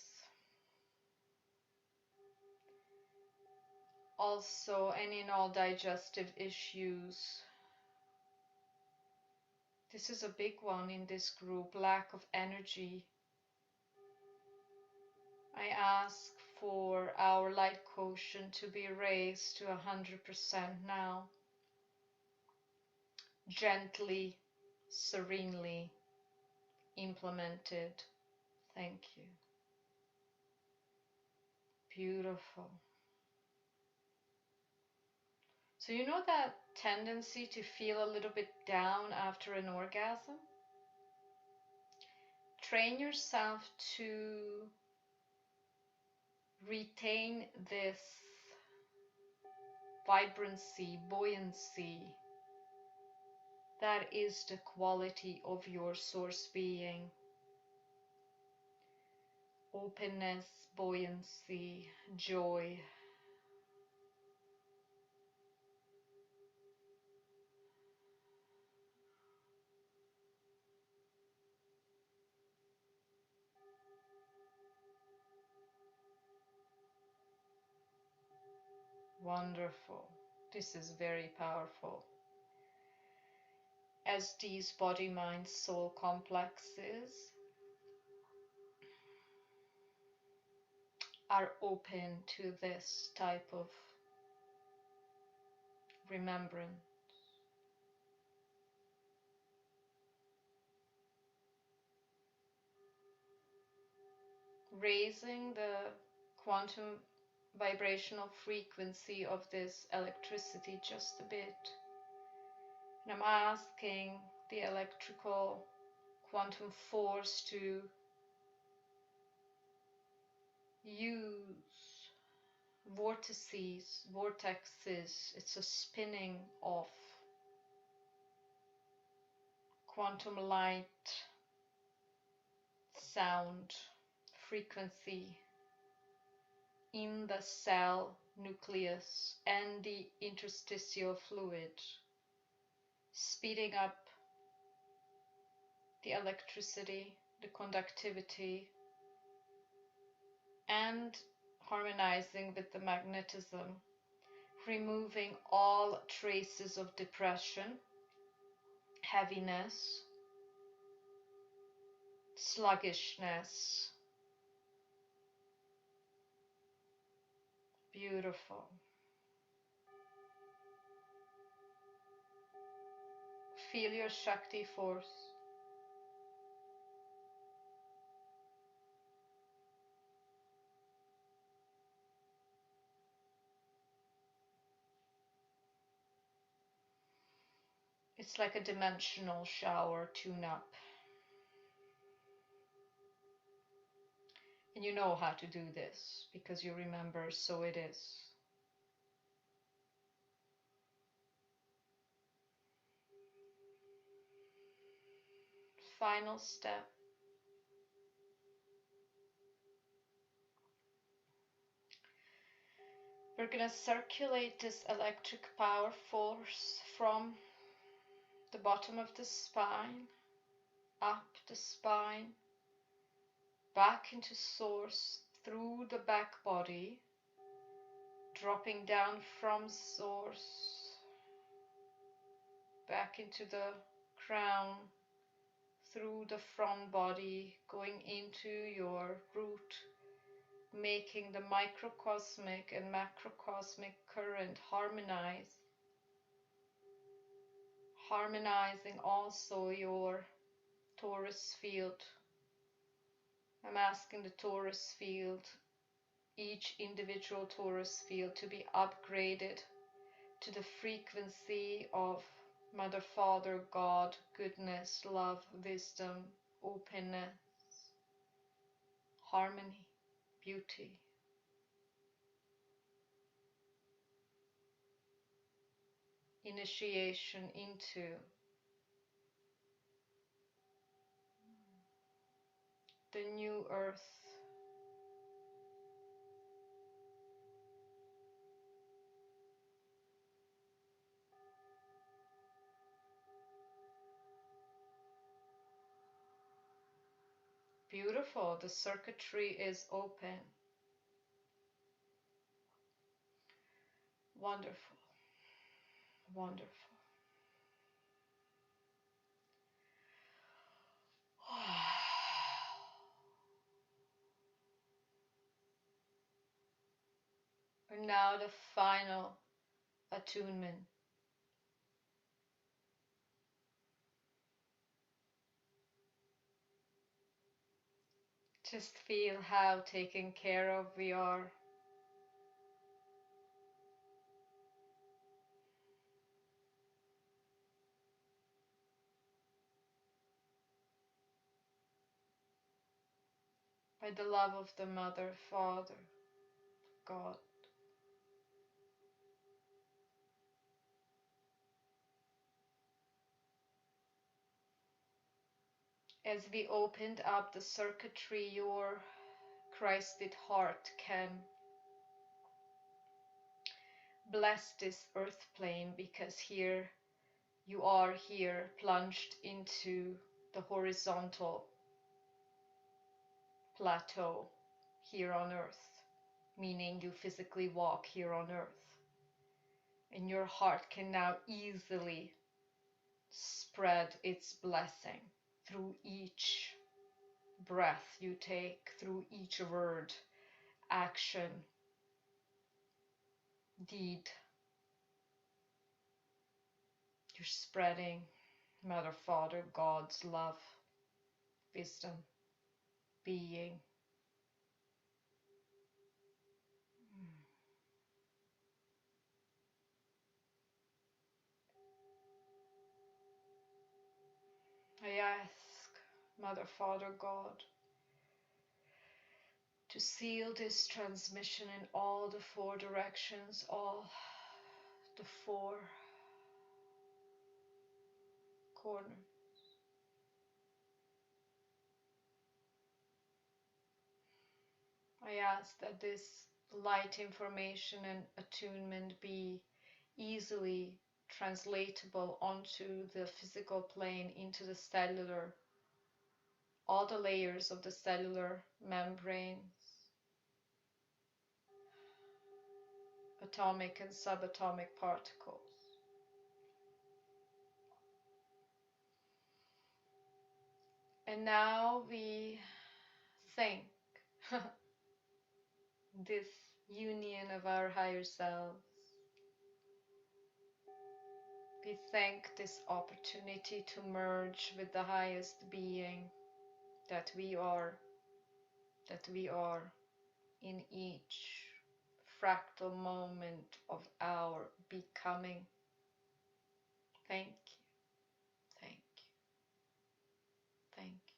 also, and in all digestive issues. This is a big one in this group, lack of energy. I ask for our light quotient to be raised to 100% now, gently, serenely implemented. Thank you. Beautiful. So you know that tendency to feel a little bit down after an orgasm? Train yourself to retain this vibrancy, buoyancy. That is the quality of your source being. Openness, buoyancy, joy. Wonderful. This is very powerful. As these body, mind, soul complexes are open to this type of remembrance. Raising the quantum vibrational frequency of this electricity just a bit. And I'm asking the electrical quantum force to use vortexes. It's a spinning of quantum light, sound, frequency in the cell nucleus and the interstitial fluid, speeding up the electricity, the conductivity, and harmonizing with the magnetism, removing all traces of depression, heaviness, sluggishness. Beautiful. Feel your Shakti force. It's like a dimensional shower tune-up. And you know how to do this because you remember, so it is. Final step. We're going to circulate this electric power force from the bottom of the spine, up the spine, back into source, through the back body, dropping down from source, back into the crown, through the front body, going into your root, making the microcosmic and macrocosmic current harmonize, harmonizing also your torus field. I'm asking the torus field, each individual torus field, to be upgraded to the frequency of Mother, Father, God, goodness, love, wisdom, openness, harmony, beauty. Initiation into the new earth. Beautiful, the circuitry is open. Wonderful, wonderful. And now the final attunement. Just feel how taken care of we are. By the love of the Mother, Father, God. As we opened up the circuitry, your Christed heart can bless this earth plane, because here you are here plunged into the horizontal plateau here on earth, meaning you physically walk here on earth, and your heart can now easily spread its blessing through each breath you take, through each word, action, deed. You're spreading Mother, Father, God's love, wisdom, being. I ask Mother, Father, God to seal this transmission in all the four directions, all the four corners. I ask that this light information and attunement be easily translatable onto the physical plane, into the cellular, all the layers of the cellular membranes, atomic and subatomic particles. And now we thank this union of our higher selves. We thank this opportunity to merge with the highest being that we are in each fractal moment of our becoming. Thank you, thank you, thank you.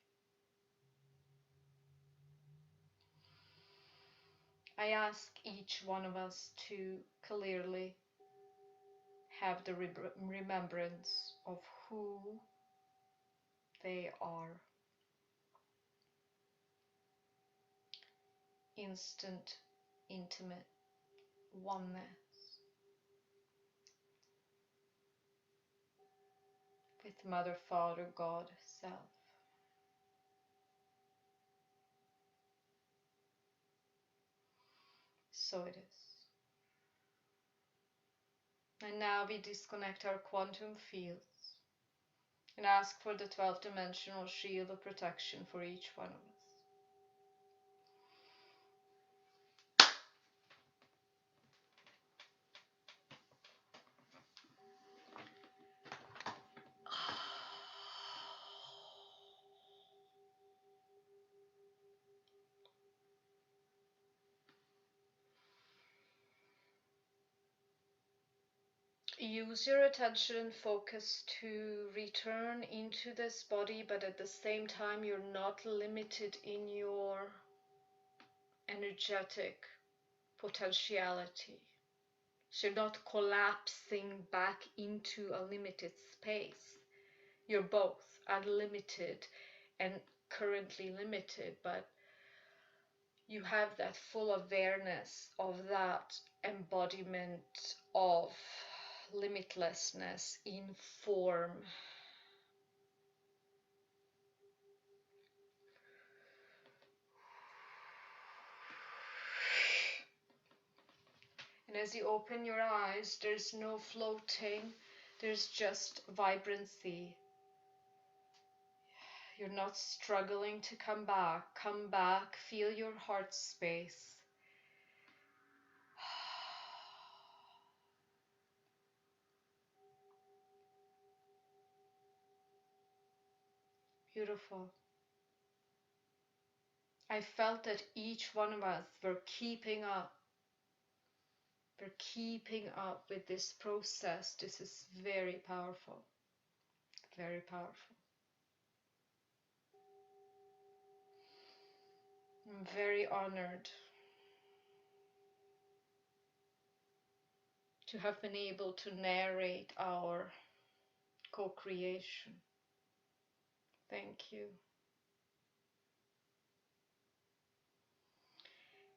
I ask each one of us to clearly have the remembrance of who they are. Instant, intimate oneness with Mother, Father, God, Self. So it is. And now we disconnect our quantum fields and ask for the 12th dimensional shield of protection for each one of us. Use your attention and focus to return into this body, but at the same time, you're not limited in your energetic potentiality. So you're not collapsing back into a limited space. You're both unlimited and currently limited, but you have that full awareness of that embodiment of limitlessness in form. And as you open your eyes, there's no floating, there's just vibrancy. You're not struggling to come back. Come back, feel your heart space. Beautiful. I felt that each one of us were keeping up. We're keeping up with this process. This is very powerful. Very powerful. I'm very honored to have been able to narrate our co-creation. Thank you.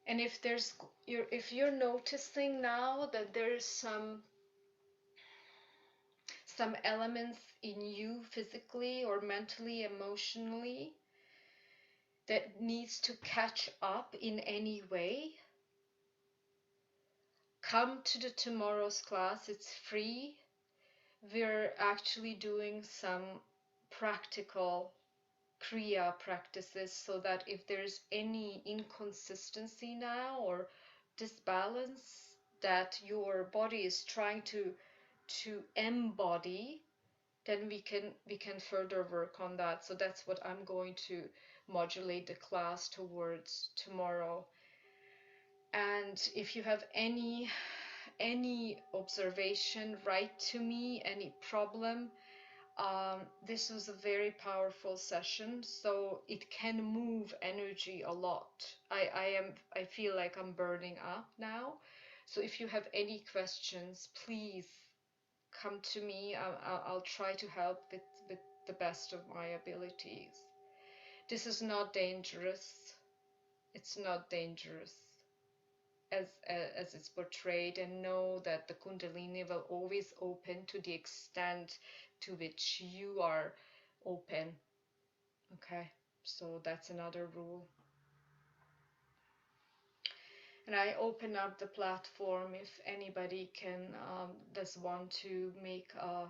And if you're noticing now that there's some elements in you physically or mentally, emotionally that needs to catch up in any way, come to the tomorrow's class. It's free. We're actually doing some practical Kriya practices so that if there's any inconsistency now or disbalance that your body is trying to embody, then we can further work on that. So that's what I'm going to modulate the class towards tomorrow. And if you have any observation, write to me. Any problem. This was a very powerful session, so it can move energy a lot. I feel like I'm burning up now. So if you have any questions, please come to me. I'll try to help with the best of my abilities. This is not dangerous. It's not dangerous as it's portrayed, and know that the Kundalini will always open to the extent to which you are open. Okay, so that's another rule. And I open up the platform if anybody does want to make a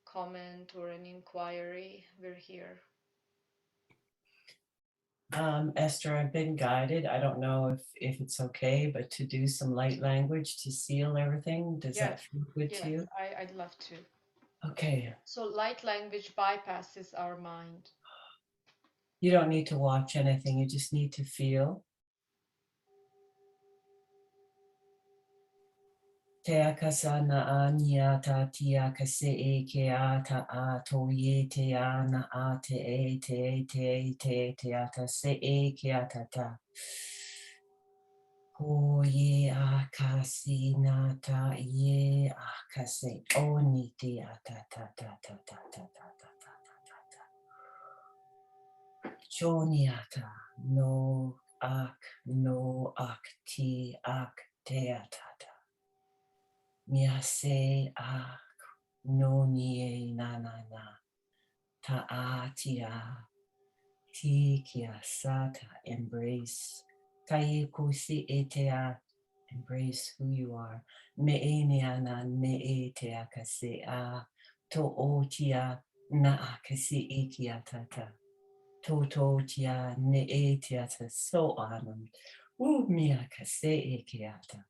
comment or an inquiry. We're here. Esther, I've been guided. I don't know if it's okay, but to do some light language to seal everything. Does that feel good to you? I'd love to. Okay. So light language bypasses our mind. You don't need to watch anything. You just need to feel. Te akasana ania ta tia kase e ke a ta a to ye te a na a te e te e te e te te a ta se e ke a ta ta. O ye akasi nata ye akase oniti ata ta ta ta ta ta ta ta ta ta ta. Joniata no ak ti ak te atata. Miase ak no nie na na na. Ta atia ti kia sata embrace. Kai kusi etea embrace who you are. Me eniana me etea kase a to otia na akasi ikia tata. Toto tia ne etia so anam. Mia kase ekiata.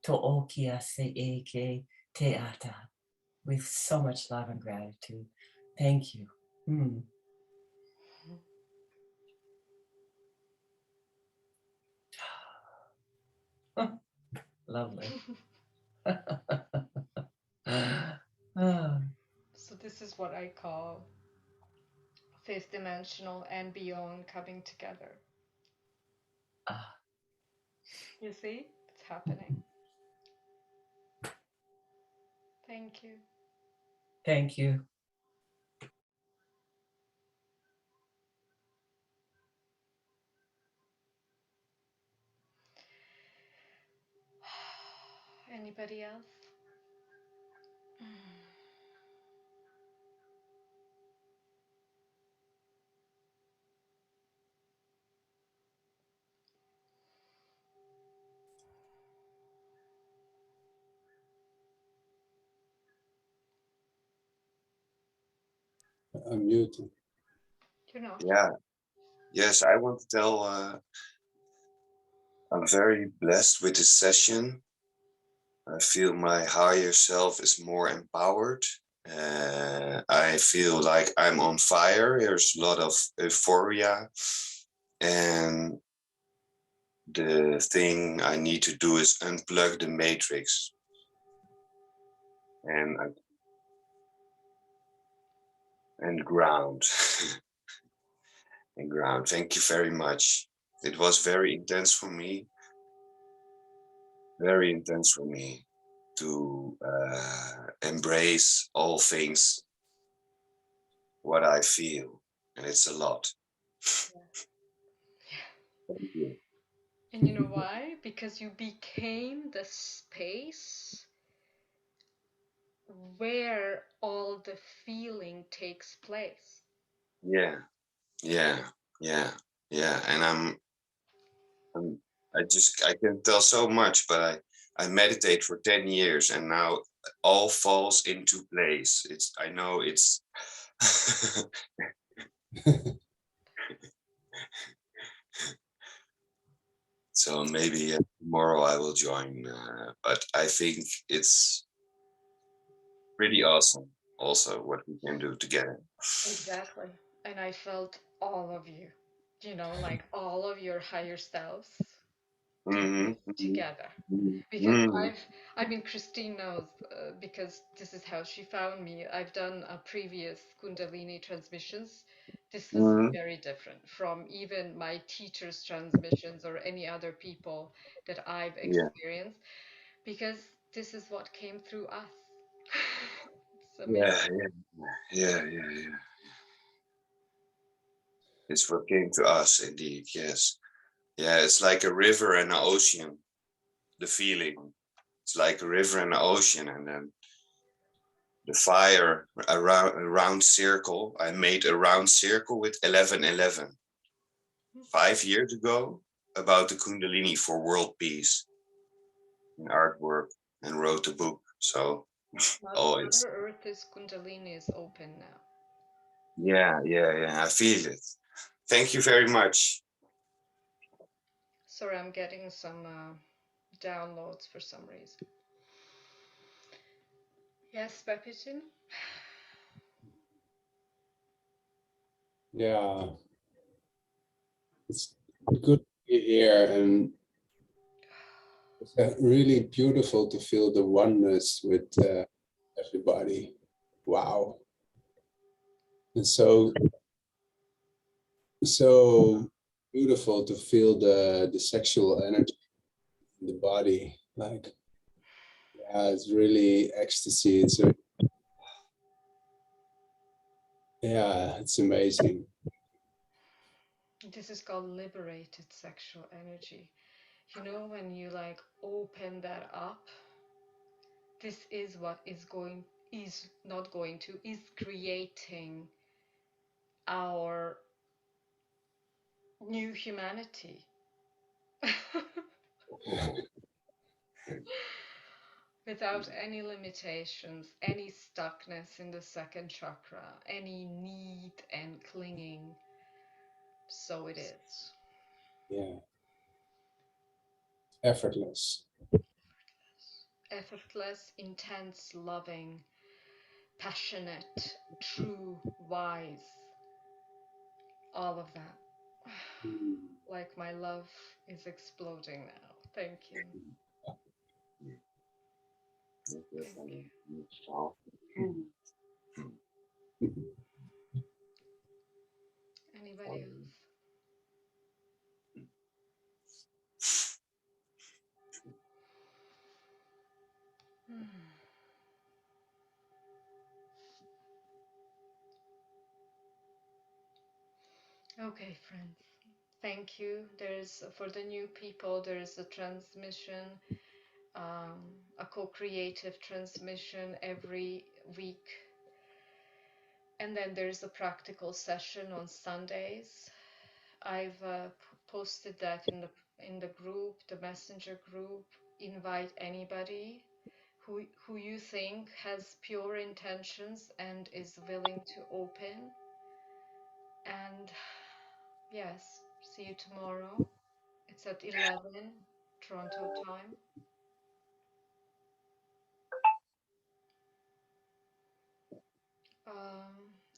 To okia se eke teata. With so much love and gratitude. Thank you. Lovely. So this is what I call fifth dimensional and beyond coming together. You see, it's happening. Thank you. Thank you. Anybody else? I'm muted. You're not. Yeah. Yes, I want to tell I'm very blessed with this session. I feel my higher self is more empowered. I feel like I'm on fire. There's a lot of euphoria. And the thing I need to do is unplug the matrix. And ground. And ground. Thank you very much. It was very intense for me. Very intense for me to embrace all things what I feel, and it's a lot. Thank you. And you know why? Because you became the space where all the feeling takes place. Yeah. And I can tell so much, but I meditate for 10 years and now all falls into place. I know it's so maybe tomorrow I will join, but I think it's pretty awesome also what we can do together. Exactly. And I felt all of you, like all of your higher selves together. Because I mean, Christine knows, because this is how she found me. I've done a previous Kundalini transmissions. This is very different from even my teacher's transmissions or any other people that I've experienced, because this is what came through us. It's amazing. Yeah. It's what came to us, indeed. Yes. Yeah, it's like a river and an ocean. The feeling. It's like a river and an ocean, and then the fire around a round circle. I made a round circle with 1111 5 years ago about the Kundalini for world peace in artwork, and wrote a book. So always. Mother Earth is Kundalini is open now. Yeah. I feel it. Thank you very much. Sorry, I'm getting some downloads for some reason. Yes, Bapitin? Yeah, it's good to be here, and it's really beautiful to feel the oneness with everybody. Wow, it's so beautiful to feel the sexual energy the body. Like, yeah, it's really ecstasy. It's it's amazing. This is called liberated sexual energy. You know, when you like open that up, this is what is creating our new humanity. Without any limitations, any stuckness in the second chakra, any need and clinging. So it is. Yeah. Effortless. Effortless, intense, loving, passionate, true, wise. All of that. Like my love is exploding now. Thank you. Thank you. Anybody else? Okay, friends. Thank you. There's for the new people. There is a transmission, a co-creative transmission every week, and then there's a practical session on Sundays. I've posted that in the group, the messenger group. Invite anybody who you think has pure intentions and is willing to open. And yes, see you tomorrow. It's at 11 Toronto time.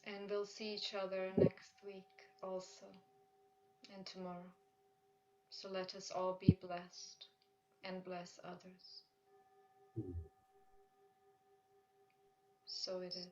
And we'll see each other next week also, and tomorrow. So let us all be blessed and bless others. So it is.